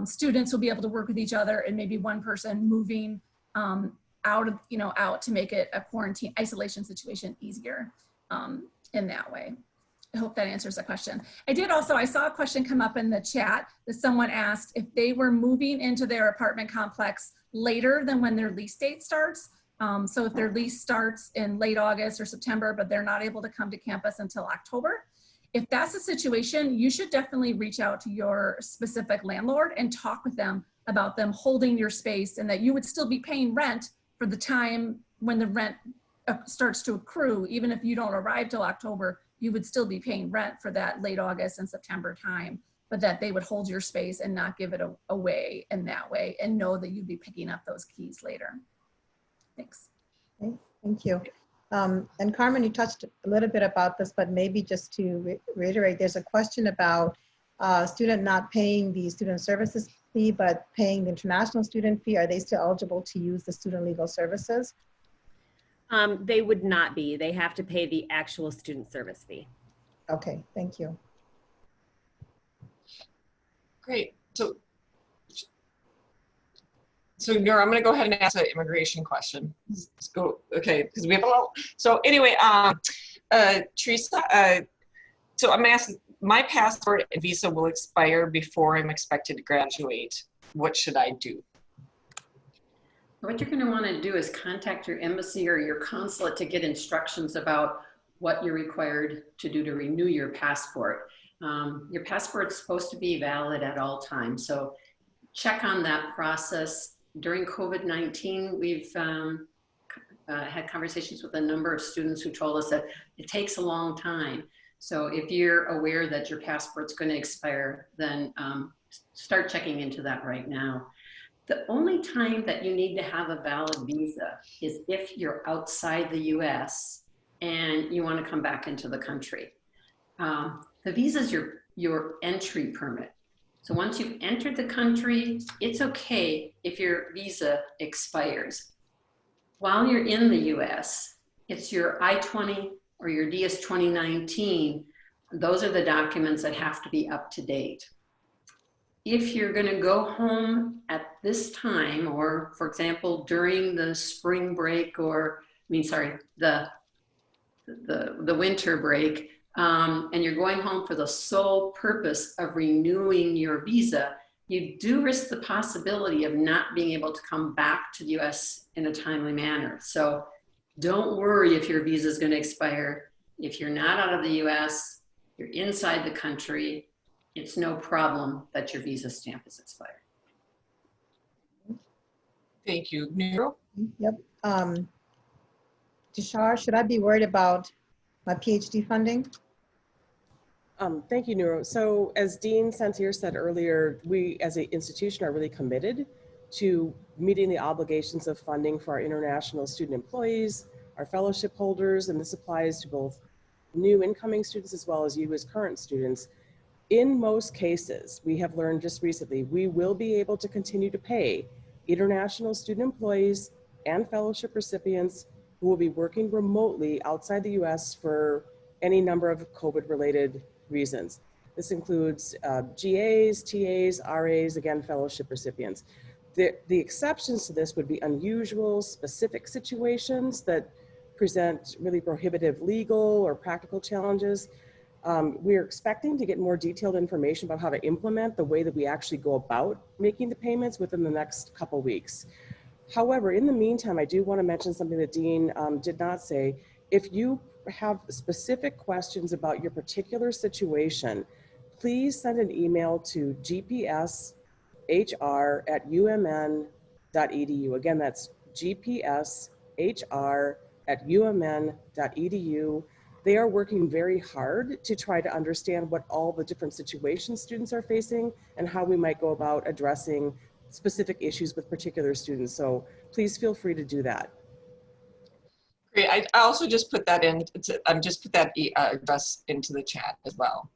students will be able to work with each other and maybe one person moving out to make it a quarantine isolation situation easier in that way. I hope that answers the question. I saw a question come up in the chat that someone asked if they were moving into their apartment complex later than when their lease date starts. So if their lease starts in late August or September, but they're not able to come to campus until October, if that's the situation, you should definitely reach out to your specific landlord and talk with them about them holding your space and that you would still be paying rent for the time when the rent starts to accrue. Even if you don't arrive till October, you would still be paying rent for that late August and September time, but that they would hold your space and not give it away in that way and know that you'd be picking up those keys later. Thanks. Okay, thank you. And Carmen, you touched a little bit about this, but maybe just to reiterate, there's a question about student not paying the student services fee, but paying the international student fee. Are they still eligible to use the student legal services? They would not be. They have to pay the actual student service fee. Okay, thank you. Great. So Nora, I'm going to go ahead and ask an immigration question. Let's go. Okay, because we have a lot. So anyway, Teresa, so I'm asking, my passport and visa will expire before I'm expected to graduate. What should I do? What you're going to want to do is contact your embassy or your consulate to get instructions about what you're required to do to renew your passport. Your passport's supposed to be valid at all times, so check on that process. During COVID-19, we've had conversations with a number of students who told us that it takes a long time. So if you're aware that your passport's going to expire, then start checking into that right now. The only time that you need to have a valid visa is if you're outside the US and you want to come back into the country. The visa is your entry permit. So once you've entered the country, it's okay if your visa expires. While you're in the US, it's your I-20 or your DS 2019. Those are the documents that have to be up to date. If you're going to go home at this time, or for example, during the spring break, or the winter break, and you're going home for the sole purpose of renewing your visa, you do risk the possibility of not being able to come back to the US in a timely manner. So don't worry if your visa is going to expire. If you're not out of the US, you're inside the country, it's no problem that your visa stamp is expired. Thank you. Nero? Yep. Tishar, should I be worried about my PhD funding? Thank you, Nero. So as Dean Santier said earlier, we as an institution are really committed to meeting the obligations of funding for our international student employees, our fellowship holders, and this applies to both new incoming students as well as you as current students. In most cases, we have learned just recently, we will be able to continue to pay international student employees and fellowship recipients who will be working remotely outside the US for any number of COVID-related reasons. This includes GAs, TAs, RAs, again, fellowship recipients. The exceptions to this would be unusual, specific situations that present really prohibitive legal or practical challenges. We're expecting to get more detailed information about how to implement the way that we actually go about making the payments within the next couple weeks. However, in the meantime, I do want to mention something that Dean did not say. If you have specific questions about your particular situation, please send an email to gpshr@umn.edu. Again, that's gpshr@umn.edu. They are working very hard to try to understand what all the different situations students are facing and how we might go about addressing specific issues with particular students. So please feel free to do that. Great. I also just put that in. Just put that address into the chat as well.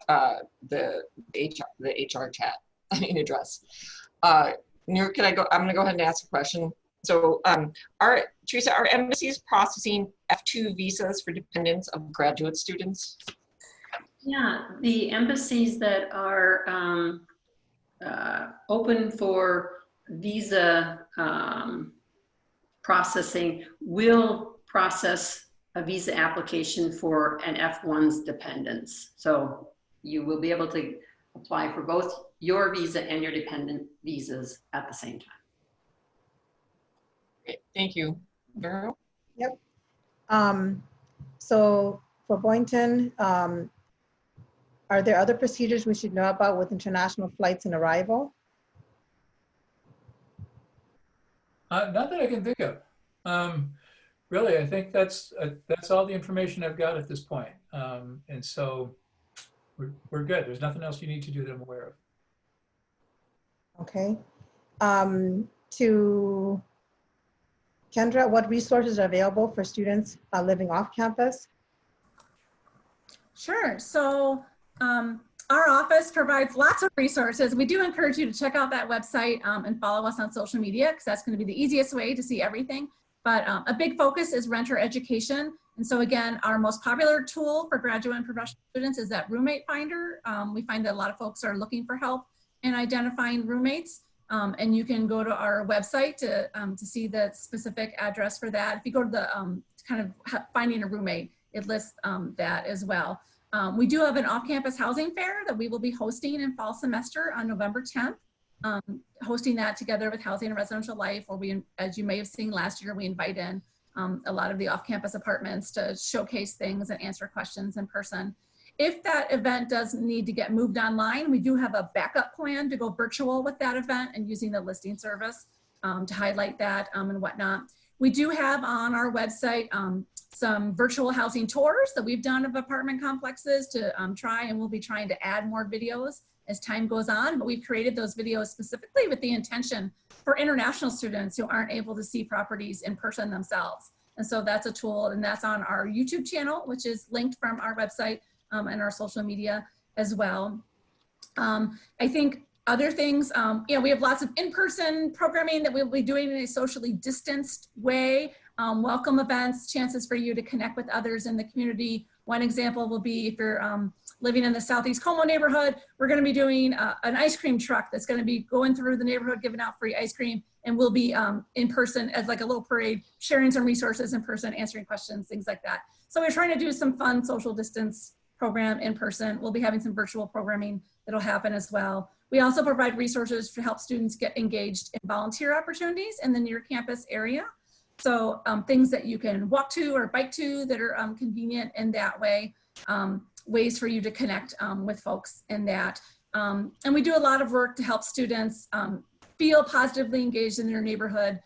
The HR chat address. Nero, can I go? I'm going to go ahead and ask a question. So, Teresa, are embassies processing F2 visas for dependents of graduate students? Yeah, the embassies that are open for visa processing will process a visa application for an F1's dependents. So you will be able to apply for both your visa and your dependent visas at the same time. Great, thank you. Vero? Yep. So for Boynton, are there other procedures we should know about with international flights and arrival? Not that I can think of. Really, I think that's all the information I've got at this point. And so we're good. There's nothing else you need to do that I'm aware of. Okay. To Kendra, what resources are available for students living off campus? Sure. So our office provides lots of resources. We do encourage you to check out that website and follow us on social media, because that's going to be the easiest way to see everything. But a big focus is renter education. And so again, our most popular tool for graduate and professional students is that roommate finder. We find that a lot of folks are looking for help in identifying roommates. And you can go to our website to see the specific address for that. If you go to the kind of finding a roommate, it lists that as well. We do have an off-campus housing fair that we will be hosting in fall semester on November 10th. Hosting that together with Housing and Residential Life, where we, as you may have seen last year, we invite in a lot of the off-campus apartments to showcase things and answer questions in person. If that event does need to get moved online, we do have a backup plan to go virtual with that event and using the listing service to highlight that and whatnot. We do have on our website some virtual housing tours that we've done of apartment complexes to try, and we'll be trying to add more videos as time goes on, but we've created those videos specifically with the intention for international students who aren't able to see properties in person themselves. And so that's a tool, and that's on our YouTube channel, which is linked from our website and our social media as well. I think other things, we have lots of in-person programming that we'll be doing in a socially distanced way. Welcome events, chances for you to connect with others in the community. One example will be if you're living in the Southeast Como neighborhood, we're going to be doing an ice cream truck that's going to be going through the neighborhood giving out free ice cream, and we'll be in person as like a little parade, sharing some resources in person, answering questions, things like that. So we're trying to do some fun social distance program in person. We'll be having some virtual programming that'll happen as well. We also provide resources to help students get engaged in volunteer opportunities in the near campus area. So things that you can walk to or bike to that are convenient in that way, ways for you to connect with folks in that. And we do a lot of work to help students feel positively engaged in their neighborhood.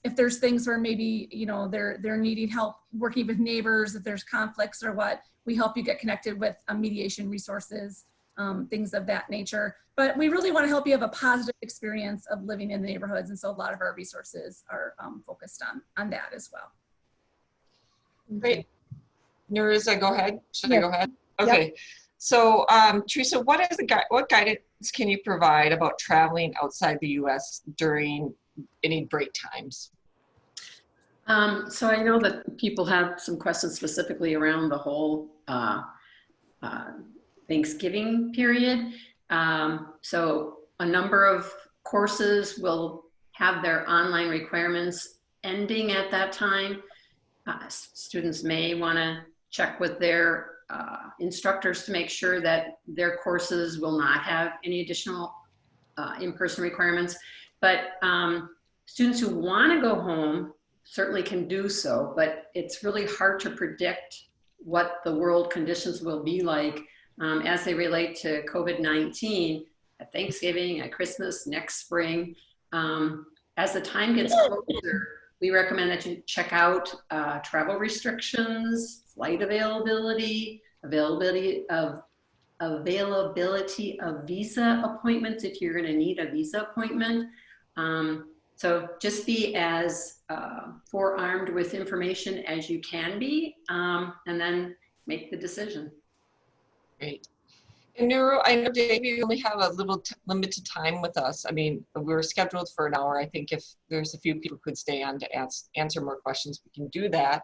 If there's things where maybe, they're needing help working with neighbors, if there's conflicts or what, we help you get connected with mediation resources, things of that nature. But we really want to help you have a positive experience of living in the neighborhoods. And so a lot of our resources are focused on that as well. Great. Nerissa, go ahead. Should I go ahead? Yep. Okay. So Teresa, what guidance can you provide about traveling outside the U.S. during any break times? So I know that people have some questions specifically around the whole Thanksgiving period. So a number of courses will have their online requirements ending at that time. Students may want to check with their instructors to make sure that their courses will not have any additional in-person requirements. But students who want to go home certainly can do so, but it's really hard to predict what the world conditions will be like as they relate to COVID-19 at Thanksgiving, at Christmas, next spring. As the time gets closer, we recommend that you check out travel restrictions, flight availability of visa appointments if you're going to need a visa appointment. So just be as forearmed with information as you can be, and then make the decision. Great. And Nuru, I know, Dave, you only have a little limited time with us. I mean, we're scheduled for an hour. I think if there's a few people who could stay on to answer more questions, we can do that.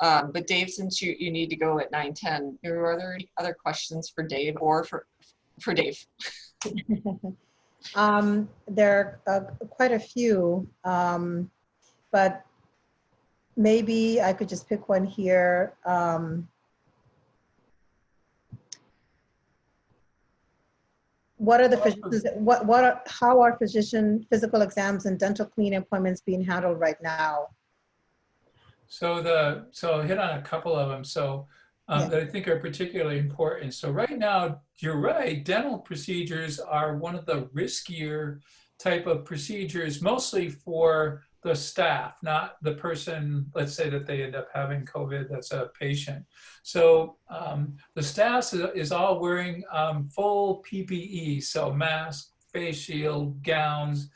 But Dave, since you need to go at 9:10, Nuru, are there any other questions for Dave or for Dave? There are quite a few, but maybe I could just pick one here. What are the physicians, how are physician physical exams and dental cleaning appointments being handled right now? So I'll hit on a couple of them. So that I think are particularly important. So right now, you're right, dental procedures are one of the riskier type of procedures, mostly for the staff, not the person, let's say that they end up having COVID, that's a patient. So the staff is all wearing full PPE, so mask, face shield, gowns,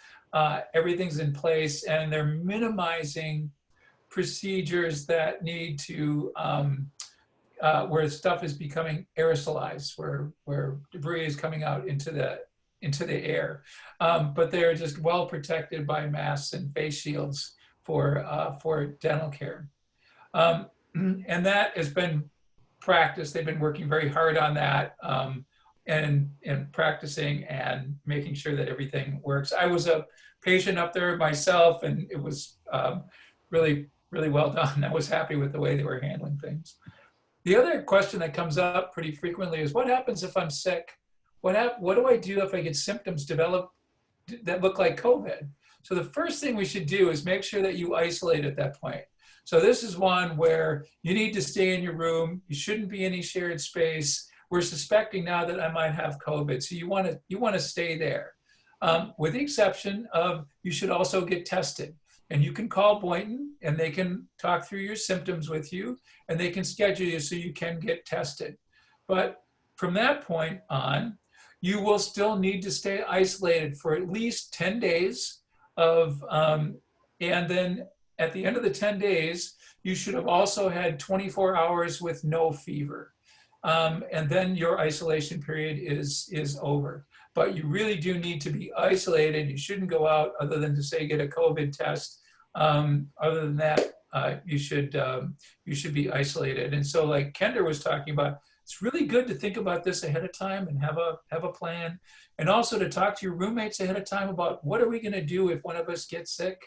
everything's in place, and they're minimizing procedures that need to, where stuff is becoming aerosolized, where debris is coming out into the air. But they're just well protected by masks and face shields for dental care. And that has been practiced. They've been working very hard on that and practicing and making sure that everything works. I was a patient up there myself, and it was really, really well done. I was happy with the way they were handling things. The other question that comes up pretty frequently is, what happens if I'm sick? What do I do if I get symptoms develop that look like COVID? So the first thing we should do is make sure that you isolate at that point. So this is one where you need to stay in your room. You shouldn't be in any shared space. We're suspecting now that I might have COVID. So you want to stay there. With the exception of, you should also get tested. And you can call Boynton and they can talk through your symptoms with you, and they can schedule you so you can get tested. But from that point on, you will still need to stay isolated for at least 10 days and then at the end of the 10 days, you should have also had 24 hours with no fever. and then your isolation period is over. But you really do need to be isolated. You shouldn't go out other than to say get a COVID test. Other than that, you should be isolated. And so, like Kendra was talking about, it's really good to think about this ahead of time and have a plan, and also to talk to your roommates ahead of time about what are we going to do if one of us gets sick,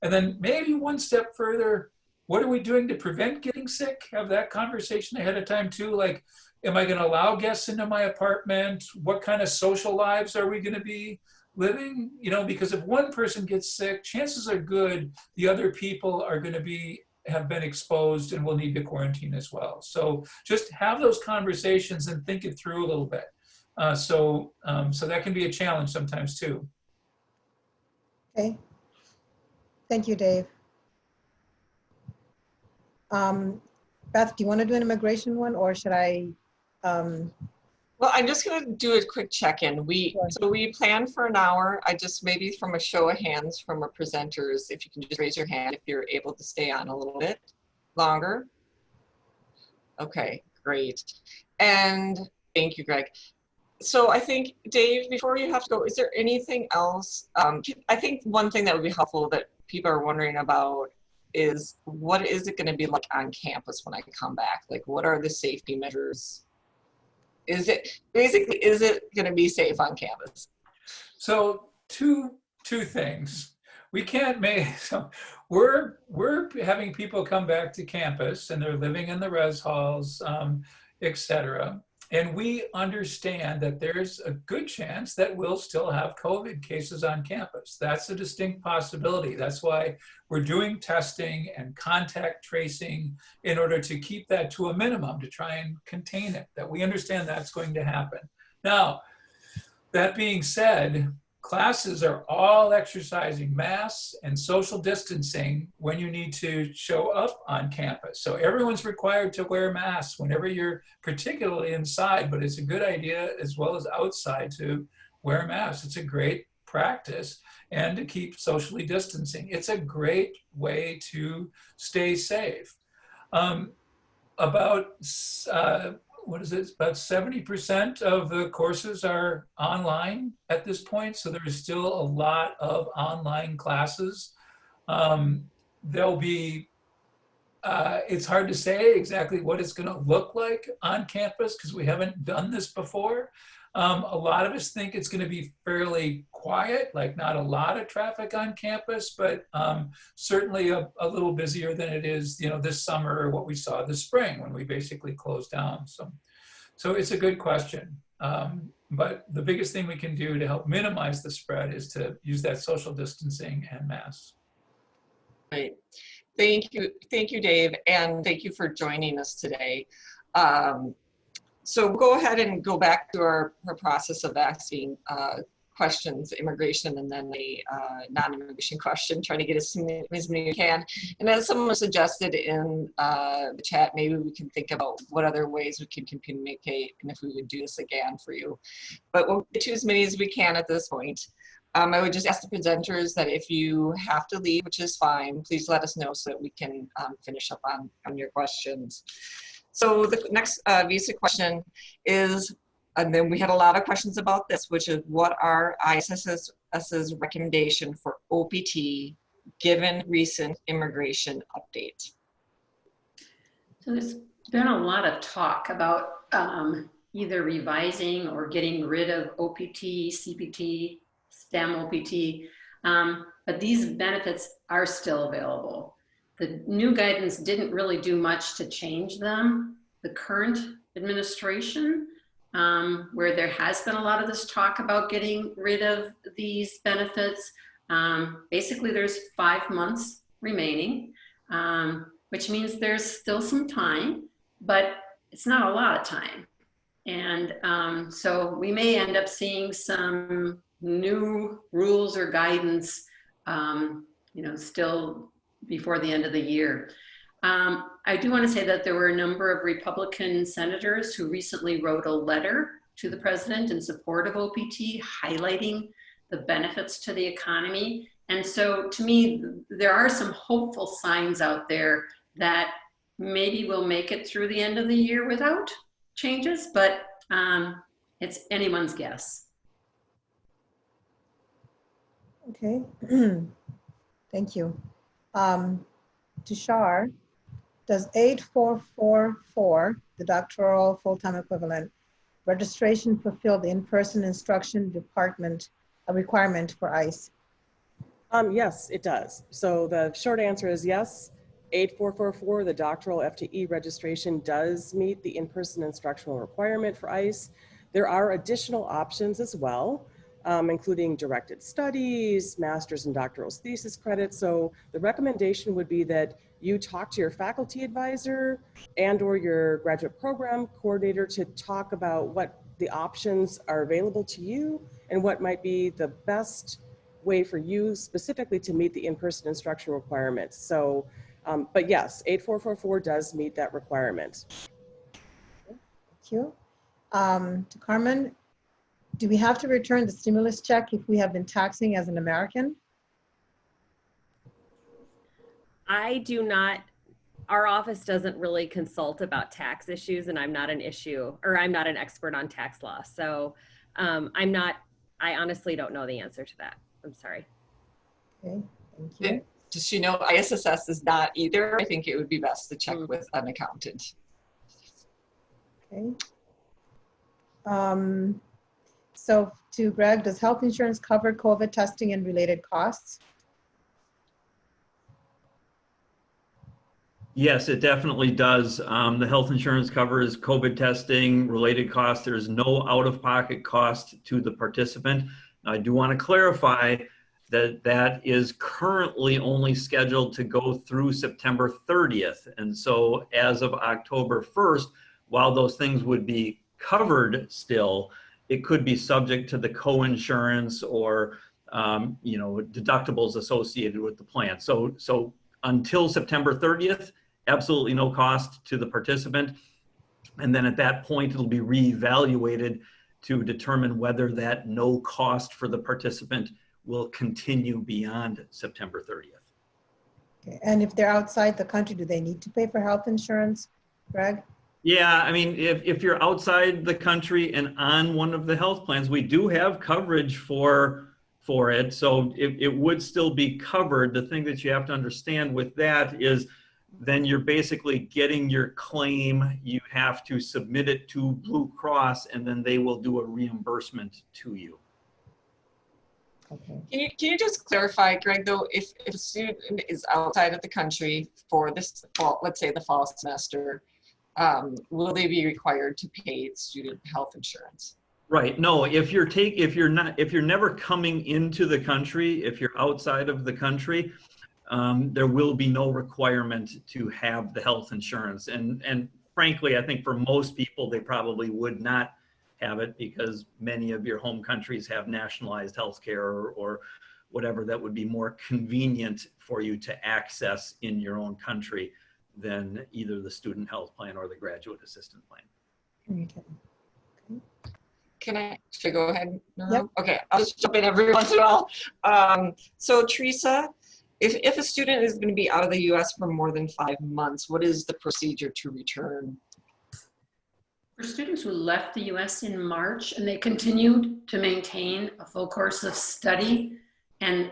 and then maybe one step further, what are we doing to prevent getting sick? Have that conversation ahead of time too. Like, am I going to allow guests into my apartment? What kind of social lives are we going to be living? You know, because if one person gets sick, chances are good the other people are going to have been exposed and will need to quarantine as well. So just have those conversations and think it through a little bit. So that can be a challenge sometimes too. Okay. Thank you, Dave. Beth, do you want to do an immigration one, or should I? Well, I'm just going to do a quick check-in. So we planned for an hour. I just, maybe from a show of hands from our presenters, if you can just raise your hand if you're able to stay on a little bit longer. Okay, great. And thank you, Greg. So I think, Dave, before you have to go, is there anything else? I think one thing that would be helpful that people are wondering about is, what is it going to be like on campus when I come back? Like, what are the safety measures? Is it going to be safe on campus? So two things. We can't make, so we're having people come back to campus and they're living in the res halls, et cetera. And we understand that there's a good chance that we'll still have COVID cases on campus. That's a distinct possibility. That's why we're doing testing and contact tracing in order to keep that to a minimum, to try and contain it, that we understand that's going to happen. Now, that being said, classes are all exercising masks and social distancing when you need to show up on campus. So everyone's required to wear masks whenever you're particularly inside, but it's a good idea as well as outside to wear masks. It's a great practice, and to keep socially distancing. It's a great way to stay safe. About 70% of the courses are online at this point, so there's still a lot of online classes. There'll be, it's hard to say exactly what it's going to look like on campus because we haven't done this before. A lot of us think it's going to be fairly quiet, like not a lot of traffic on campus, but certainly a little busier than it is, this summer or what we saw this spring when we basically closed down. So it's a good question. But the biggest thing we can do to help minimize the spread is to use that social distancing and masks. Great. Thank you, Dave, and thank you for joining us today. So we'll go ahead and go back to our process of asking questions, immigration, and then the non-immigration question, trying to get as many as you can. And as someone suggested in the chat, maybe we can think about what other ways we can communicate and if we would do this again for you. But we'll get to as many as we can at this point. I would just ask the presenters that if you have to leave, which is fine, please let us know so that we can finish up on your questions. So the next visa question is, and then we had a lot of questions about this, which is what are ISSS's recommendation for OPT given recent immigration updates? So there's been a lot of talk about either revising or getting rid of OPT, CPT, STEM OPT, but these benefits are still available. The new guidance didn't really do much to change them. The current administration, where there has been a lot of this talk about getting rid of these benefits, basically there's 5 months remaining, which means there's still some time, but it's not a lot of time. And so we may end up seeing some new rules or guidance, still before the end of the year. I do want to say that there were a number of Republican senators who recently wrote a letter to the president in support of OPT, highlighting the benefits to the economy. And so to me, there are some hopeful signs out there that maybe we'll make it through the end of the year without changes, but it's anyone's guess. Okay, thank you. Tushar, does 8444, the doctoral full-time equivalent, registration fulfill the in-person instruction department requirement for ICE? Yes, it does. So the short answer is yes. 8444, the doctoral FTE registration does meet the in-person instructional requirement for ICE. There are additional options as well, including directed studies, master's and doctoral thesis credits. So the recommendation would be that you talk to your faculty advisor and or your graduate program coordinator to talk about what the options are available to you and what might be the best way for you specifically to meet the in-person instruction requirements. So, but yes, 8444 does meet that requirement. Thank you. To Carmen, do we have to return the stimulus check if we have been taxing as an American? I do not, our office doesn't really consult about tax issues, and I'm not an expert on tax law. So I honestly don't know the answer to that. I'm sorry. Okay, thank you. Does she know ISSS is not either? I think it would be best to check with an accountant. Okay. So to Greg, does health insurance cover COVID testing and related costs? Yes, it definitely does. The health insurance covers COVID testing, related costs. There's no out-of-pocket cost to the participant. I do want to clarify that that is currently only scheduled to go through September 30th. And so as of October 1st, while those things would be covered still, it could be subject to the co-insurance or deductibles associated with the plan. So until September 30th, absolutely no cost to the participant. And then at that point, it'll be reevaluated to determine whether that no cost for the participant will continue beyond September 30th. Okay. And if they're outside the country, do they need to pay for health insurance, Greg? Yeah, I mean, if you're outside the country and on one of the health plans, we do have coverage for it. So it would still be covered. The thing that you have to understand with that is then you're basically getting your claim. You have to submit it to Blue Cross, and then they will do a reimbursement to you. Okay. Can you just clarify, Greg, though, if a student is outside of the country for this fall, let's say the fall semester, will they be required to pay student health insurance? Right. No, if you're never coming into the country, if you're outside of the country, there will be no requirement to have the health insurance. And frankly, I think for most people, they probably would not have it because many of your home countries have nationalized healthcare or whatever that would be more convenient for you to access in your own country than either the student health plan or the graduate assistant plan. Okay. Should I go ahead? No? Yep. Okay, I'll just jump in every once in a while. So Teresa, if a student is going to be out of the US for more than 5 months, what is the procedure to return? For students who left the US in March and they continued to maintain a full course of study and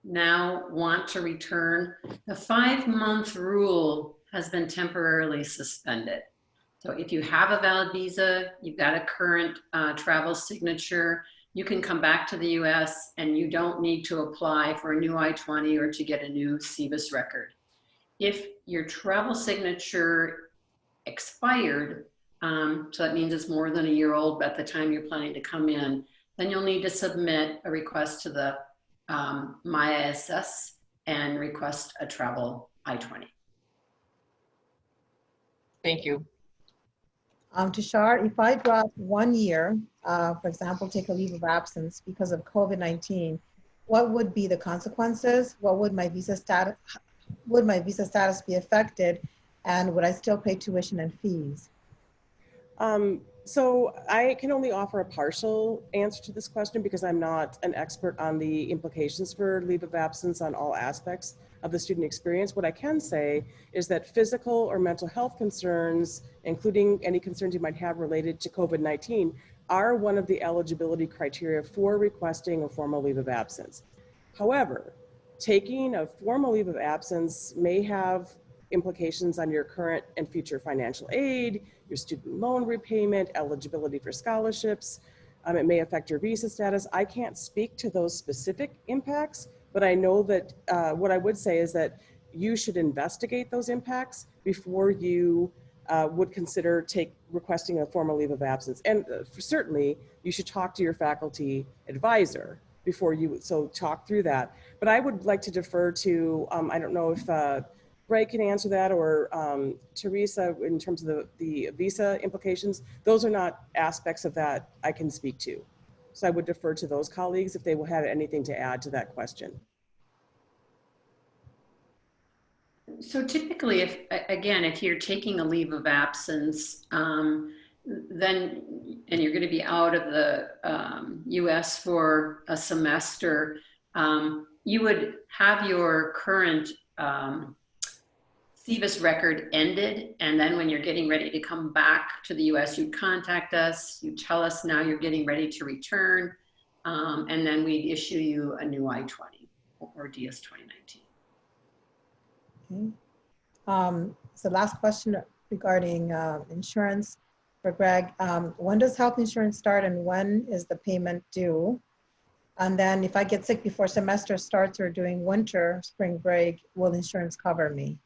now want to return, the 5-month rule has been temporarily suspended. So if you have a valid visa, you've got a current travel signature, you can come back to the US and you don't need to apply for a new I-20 or to get a new CBIS record. If your travel signature expired, so that means it's more than a year old at the time you're planning to come in, then you'll need to submit a request to the My ISSS and request a travel I-20. Thank you. Tushar, if I drop 1 year, for example, take a leave of absence because of COVID-19, what would be the consequences? What would my visa status? Would my visa status be affected, and would I still pay tuition and fees? So I can only offer a partial answer to this question because I'm not an expert on the implications for leave of absence on all aspects. of the student experience. What I can say is that physical or mental health concerns, including any concerns you might have related to COVID-19, are one of the eligibility criteria for requesting a formal leave of absence. However, taking a formal leave of absence may have implications on your current and future financial aid, your student loan repayment, eligibility for scholarships. It may affect your visa status. I can't speak to those specific impacts, but I know that what I would say is that you should investigate those impacts before you would consider requesting a formal leave of absence. And certainly, you should talk to your faculty advisor before you, so talk through that. But I would like to defer to, I don't know if Greg can answer that, or Teresa, in terms of the visa implications. Those are not aspects of that I can speak to. So I would defer to those colleagues if they will have anything to add to that question. So typically, if you're taking a leave of absence, then, and you're going to be out of the US for a semester, you would have your current CVIS record ended, and then when you're getting ready to come back to the US, you'd contact us, you tell us now you're getting ready to return, and then we'd issue you a new I-20 or DS 2019. Okay. So last question regarding insurance for Greg. When does health insurance start and when is the payment due? And then if I get sick before semester starts or during winter, spring break, will insurance cover me?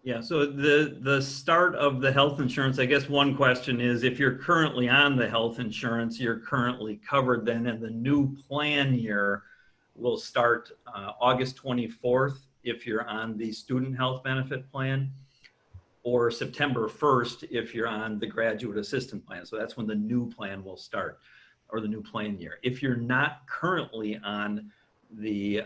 Yeah, so the start of the health insurance, I guess one question is, if you're currently on the health insurance, you're currently covered then, and the new plan year will start August 24th if you're on the student health benefit plan, or September 1st if you're on the graduate assistant plan. So that's when the new plan will start, or the new plan year. If you're not currently on the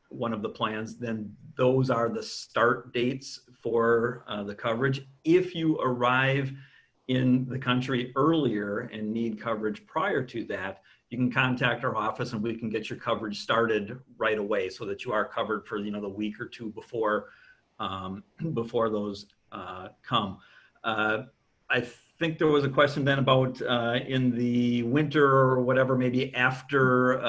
one of the plans, then those are the start dates for the coverage. If you arrive in the country earlier and need coverage prior to that, you can contact our office and we can get your coverage started right away so that you are covered for, the week or two before before those come. I think there was a question then about in the winter or whatever, maybe after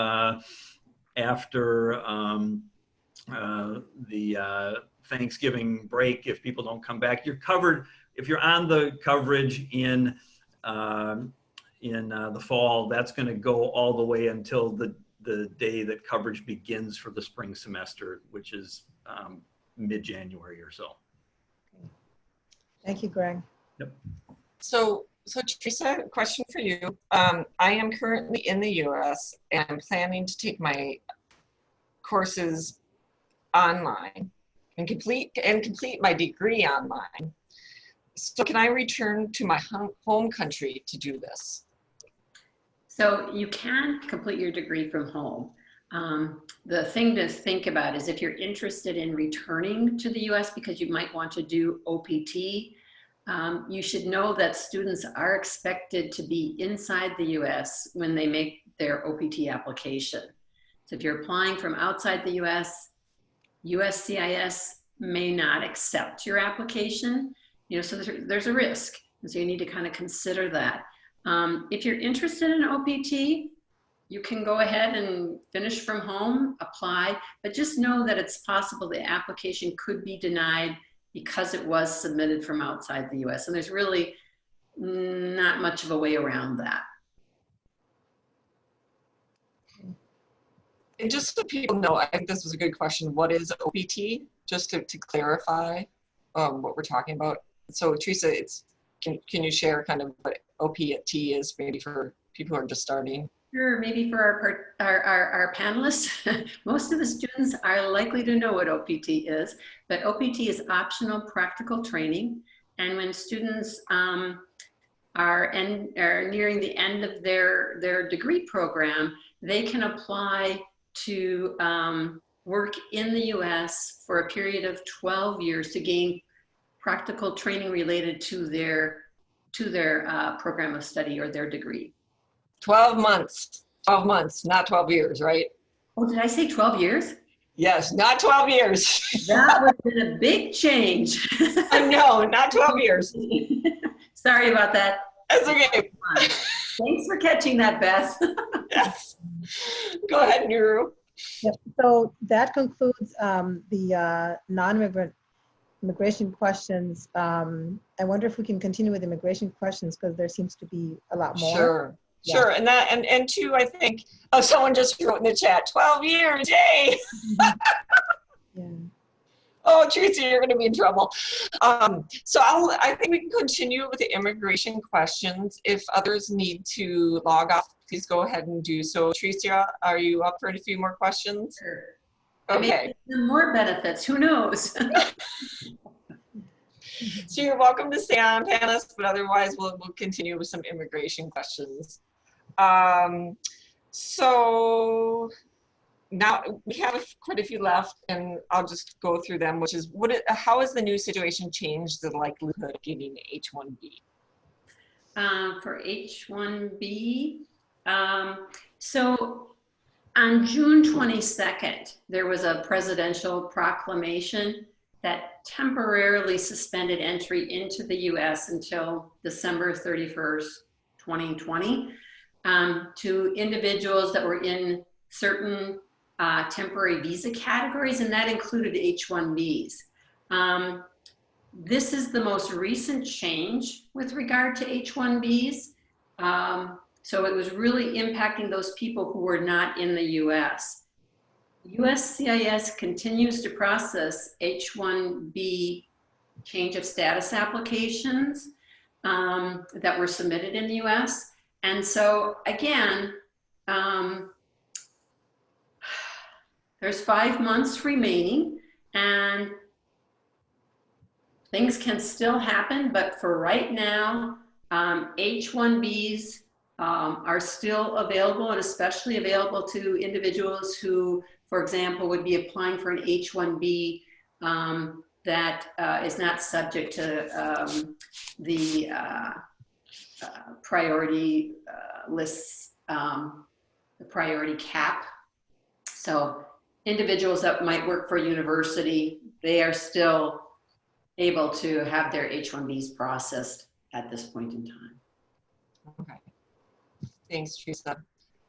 the Thanksgiving break, if people don't come back, you're covered. If you're on the coverage in the fall, that's going to go all the way until the day that coverage begins for the spring semester, which is mid-January or so. Thank you, Greg. Yep. So Teresa, a question for you. I am currently in the US and I'm planning to take my courses online and complete my degree online. So can I return to my home country to do this? So you can complete your degree from home. The thing to think about is if you're interested in returning to the US because you might want to do OPT, you should know that students are expected to be inside the US when they make their OPT application. So if you're applying from outside the US, USCIS may not accept your application, so there's a risk. And so you need to kind of consider that. If you're interested in OPT, you can go ahead and finish from home, apply, but just know that it's possible the application could be denied because it was submitted from outside the US. And there's really not much of a way around that. And just so people know, I think this was a good question. What is OPT? Just to clarify what we're talking about. So Teresa, can you share kind of what OPT is maybe for people who are just starting? Sure, maybe for our panelists. Most of the students are likely to know what OPT is, but OPT is optional practical training. And when students are nearing the end of their degree program, they can apply to work in the US for a period of 12 years to gain practical training related to their program of study or their degree. 12 months, not 12 years, right? Oh, did I say 12 years? Yes, not 12 years. That would have been a big change. No, not 12 years. Sorry about that. That's okay. Thanks for catching that, Beth. Yes. Go ahead, Nuru. Yep. So that concludes the non-immigrant immigration questions. I wonder if we can continue with immigration questions because there seems to be a lot more. Sure. Yeah. Sure. And two, I think, someone just wrote in the chat, 12 years, yay. Yeah. Oh, Teresa, you're going to be in trouble. So I think we can continue with the immigration questions. If others need to log off, please go ahead and do so. Teresa, are you up for a few more questions? Sure. Okay. Maybe more benefits, who knows? So you're welcome to stay on, panelists, but otherwise we'll continue with some immigration questions. So now we have quite a few left, and I'll just go through them, which is, how has the new situation changed the likelihood of getting H-1B? For H-1B, so on June 22nd, there was a presidential proclamation that temporarily suspended entry into the US until December 31st, 2020, to individuals that were in certain temporary visa categories, and that included H-1Bs. This is the most recent change with regard to H-1Bs. So it was really impacting those people who were not in the US. USCIS continues to process H-1B change of status applications that were submitted in the US. And so again, there's 5 months remaining and things can still happen, but for right now, H-1Bs are still available, and especially available to individuals who, for example, would be applying for an H-1B that is not subject to the priority lists, the priority cap. So individuals that might work for a university, they are still able to have their H-1Bs processed at this point in time. Okay. Thanks, Teresa.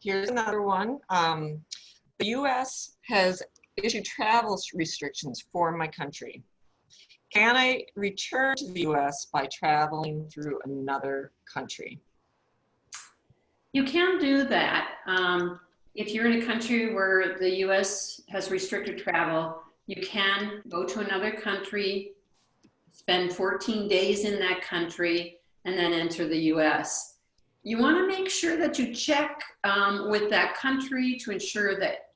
Here's another one. The U.S. has issued travel restrictions for my country. Can I return to the U.S. by traveling through another country? You can do that. If you're in a country where the U.S. has restricted travel, you can go to another country, spend 14 days in that country, and then enter the U.S. You want to make sure that you check with that country to ensure that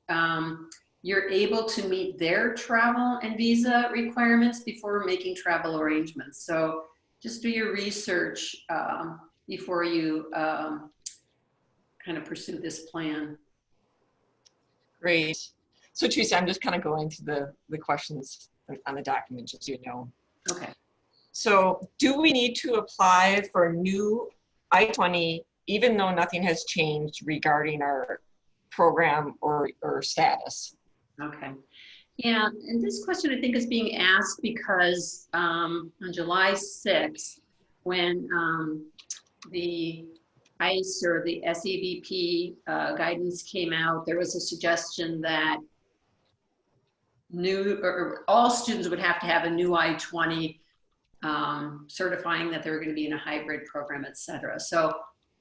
you're able to meet their travel and visa requirements before making travel arrangements. So just do your research before you kind of pursue this plan. Great. So Teresa, I'm just kind of going through the questions on the document, just so you know. Okay. So do we need to apply for a new I-20 even though nothing has changed regarding our program or status? Okay. Yeah, and this question I think is being asked because on July 6th, when the ICE or the SEVP guidance came out, there was a suggestion that all students would have to have a new I-20 certifying that they were going to be in a hybrid program, et cetera. So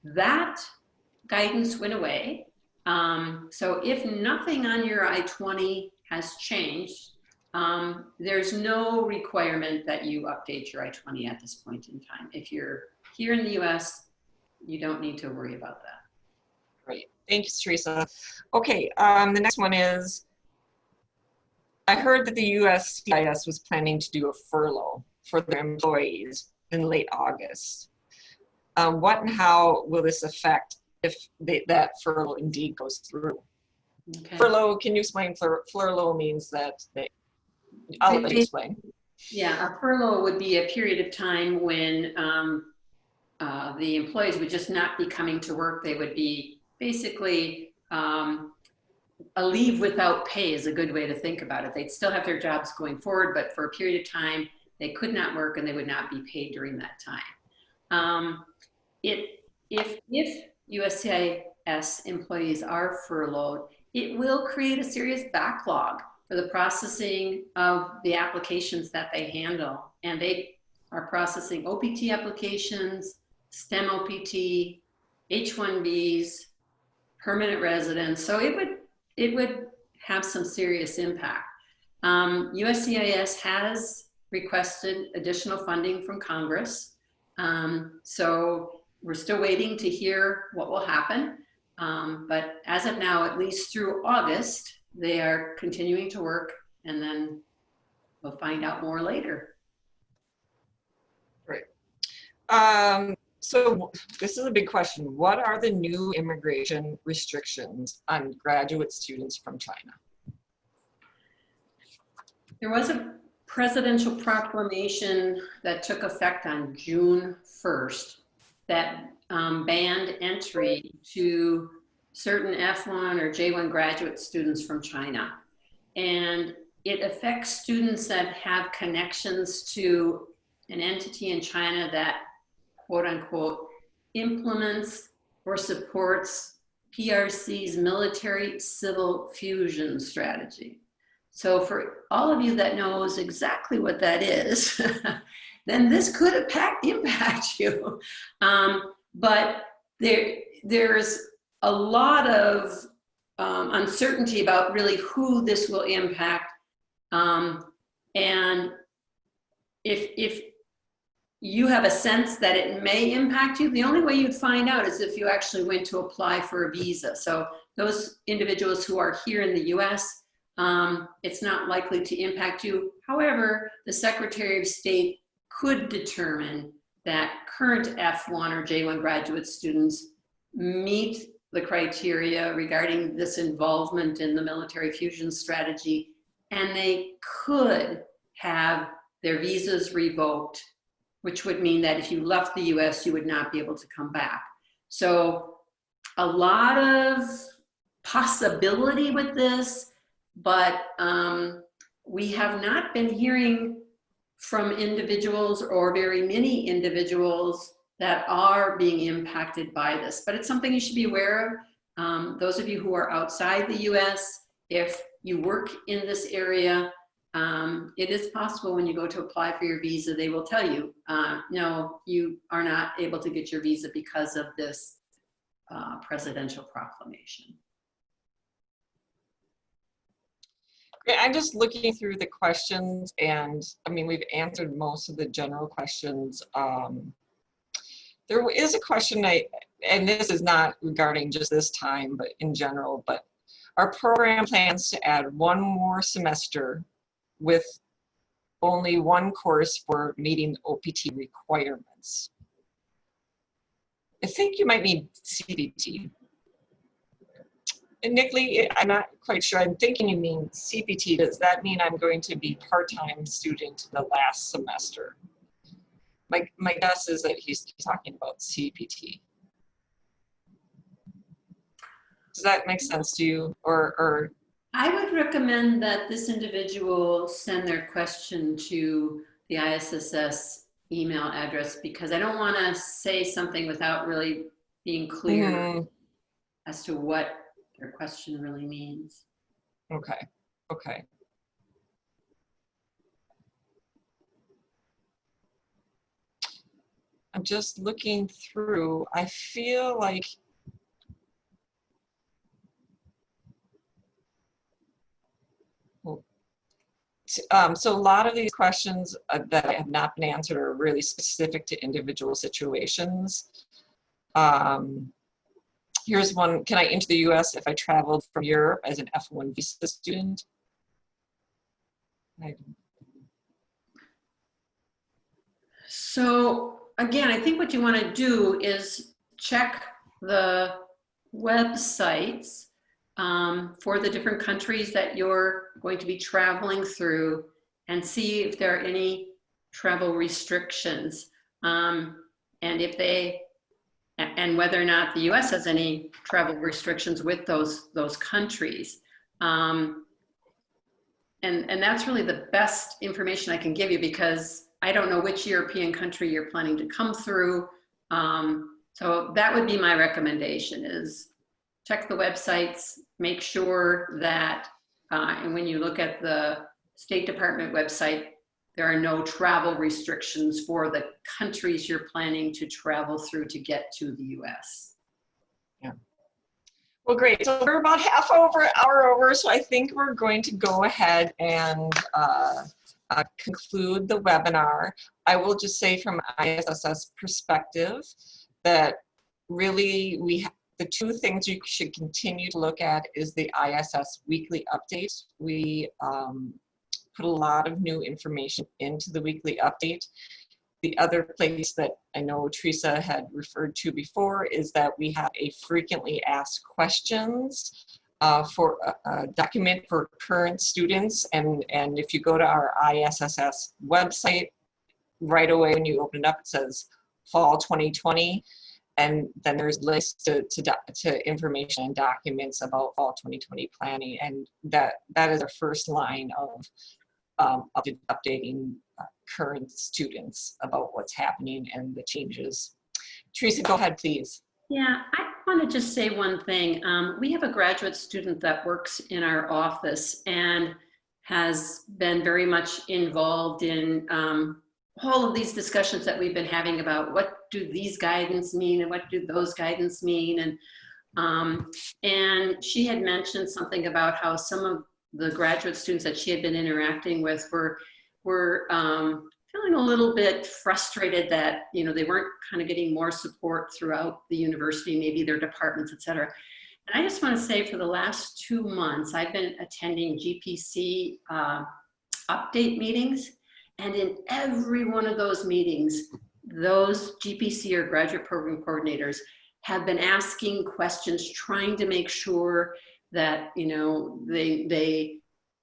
that guidance went away. So if nothing on your I-20 has changed, there's no requirement that you update your I-20 at this point in time. If you're here in the US, you don't need to worry about that. Great, thank you, Teresa. Okay, the next one is, I heard that the USCIS was planning to do a furlough for their employees in late August. What and how will this affect if that furlough indeed goes through? Okay. Furlough, can you explain? Furlough means that I'll let you explain. Yeah, a furlough would be a period of time when the employees would just not be coming to work. They would be basically a leave without pay is a good way to think about it. They'd still have their jobs going forward, but for a period of time, they could not work and they would not be paid during that time. If USCIS employees are furloughed, it will create a serious backlog for the processing of the applications that they handle. And they are processing OPT applications, STEM OPT, H-1Bs, permanent residents. So it would have some serious impact. USCIS has requested additional funding from Congress. So we're still waiting to hear what will happen. But as of now, at least through August, they are continuing to work, and then we'll find out more later. Great. So this is a big question. What are the new immigration restrictions on graduate students from China? There was a presidential proclamation that took effect on June 1st that banned entry to certain F1 or J1 graduate students from China. And it affects students that have connections to an entity in China that, quote unquote, implements or supports PRC's military civil fusion strategy. So for all of you that knows exactly what that is, then this could impact you. But there's a lot of uncertainty about really who this will impact. And if you have a sense that it may impact you, the only way you'd find out is if you actually went to apply for a visa. So those individuals who are here in the US, it's not likely to impact you. However, the Secretary of State could determine that current F1 or J1 graduate students meet the criteria regarding this involvement in the military fusion strategy, and they could have their visas revoked, which would mean that if you left the US, you would not be able to come back. So a lot of possibility with this, but we have not been hearing from individuals or very many individuals that are being impacted by this. But it's something you should be aware of. Those of you who are outside the US, if you work in this area, it is possible when you go to apply for your visa, they will tell you, no, you are not able to get your visa because of this presidential proclamation. I'm just looking through the questions, and I mean, we've answered most of the general questions. There is a question, and this is not regarding just this time, but in general, but our program plans to add one more semester with only one course for meeting OPT requirements. I think you might need CPT. And Nickly, I'm not quite sure. I'm thinking you mean CPT. Does that mean I'm going to be part-time student the last semester? My guess is that he's talking about CPT. Does that make sense to you? Or I would recommend that this individual send their question to the ISSS email address, because I don't want to say something without really being clear as to what their question really means. Okay, okay. I'm just looking through. I feel like so a lot of these questions that have not been answered are really specific to individual situations. Here's one: can I enter the US if I traveled from Europe as an F1 visa student? So again, I think what you want to do is check the websites for the different countries that you're going to be traveling through and see if there are any travel restrictions, and if they, and whether or not the US has any travel restrictions with those countries. And that's really the best information I can give you, because I don't know which European country you're planning to come through. So that would be my recommendation, is check the websites, make sure that, and when you look at the State Department website, there are no travel restrictions for the countries you're planning to travel through to get to the US. Yeah. Well, great. So we're about half over, hour over, so I think we're going to go ahead and conclude the webinar. I will just say from ISSS perspective that really the two things you should continue to look at is the ISS weekly update. We put a lot of new information into the weekly update. The other place that I know Teresa had referred to before is that we have a frequently asked questions for a document for current students. And if you go to our ISSS website, right away when you open it up, it says Fall 2020. And then there's lists to information and documents about Fall 2020 planning. And that is our first line of updating current students about what's happening and the changes. Teresa, go ahead, please. Yeah, I want to just say one thing. We have a graduate student that works in our office and has been very much involved in all of these discussions that we've been having about what do these guidance mean and what do those guidance mean. And she had mentioned something about how some of the graduate students that she had been interacting with were feeling a little bit frustrated that, you know, they weren't kind of getting more support throughout the university, maybe their departments, et cetera. And I just want to say, for the last 2 months, I've been attending GPC update meetings. And in every one of those meetings, those GPC or graduate program coordinators have been asking questions, trying to make sure that, you know, they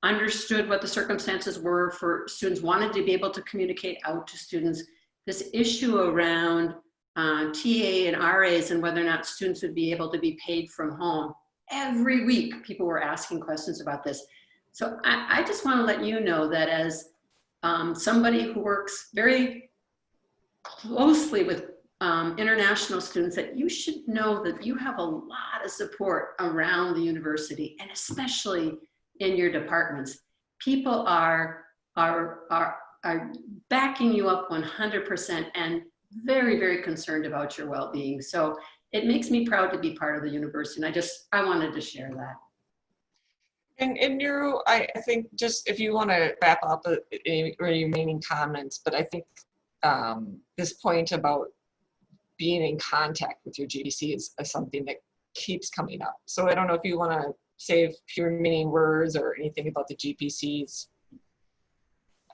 understood what the circumstances were for students, wanted to be able to communicate out to students. This issue around TA and RAs and whether or not students would be able to be paid from home. Every week, people were asking questions about this. So I just want to let you know that as somebody who works very closely with international students, that you should know that you have a lot of support around the university, and especially in your departments. People are backing you up 100% and very, very concerned about your well-being. So it makes me proud to be part of the university, and I wanted to share that. And Nuru, I think just if you want to wrap up any remaining comments, but I think this point about being in contact with your GPC is something that keeps coming up. So I don't know if you want to say a few remaining words or anything about the GPCs.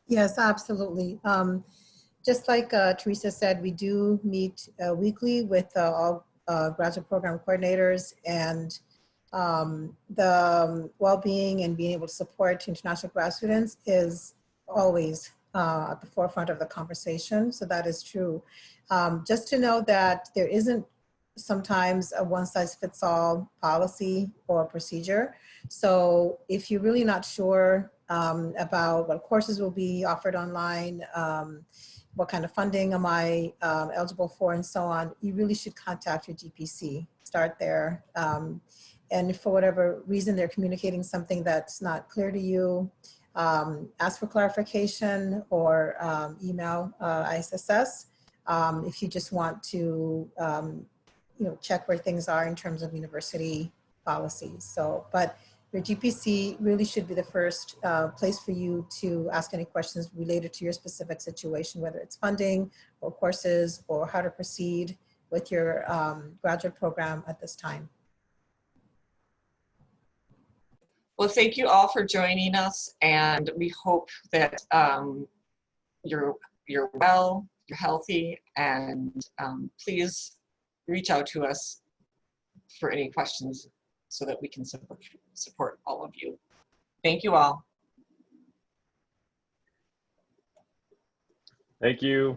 Yes, absolutely. Just like Teresa said, we do meet weekly with all graduate program coordinators, and the well-being and being able to support international grad students is always at the forefront of the conversation. So that is true. Just to know that there isn't sometimes a one-size-fits-all policy or procedure. So if you're really not sure about what courses will be offered online, what kind of funding am I eligible for, and so on, you really should contact your GPC. Start there. And if for whatever reason they're communicating something that's not clear to you, ask for clarification or email ISSS if you just want to check where things are in terms of university policies. So, but your GPC really should be the first place for you to ask any questions related to your specific situation, whether it's funding or courses or how to proceed with your graduate program at this time. Well, thank you all for joining us, and we hope that you're well, you're healthy, and please reach out to us for any questions so that we can support all of you. Thank you all. Thank you.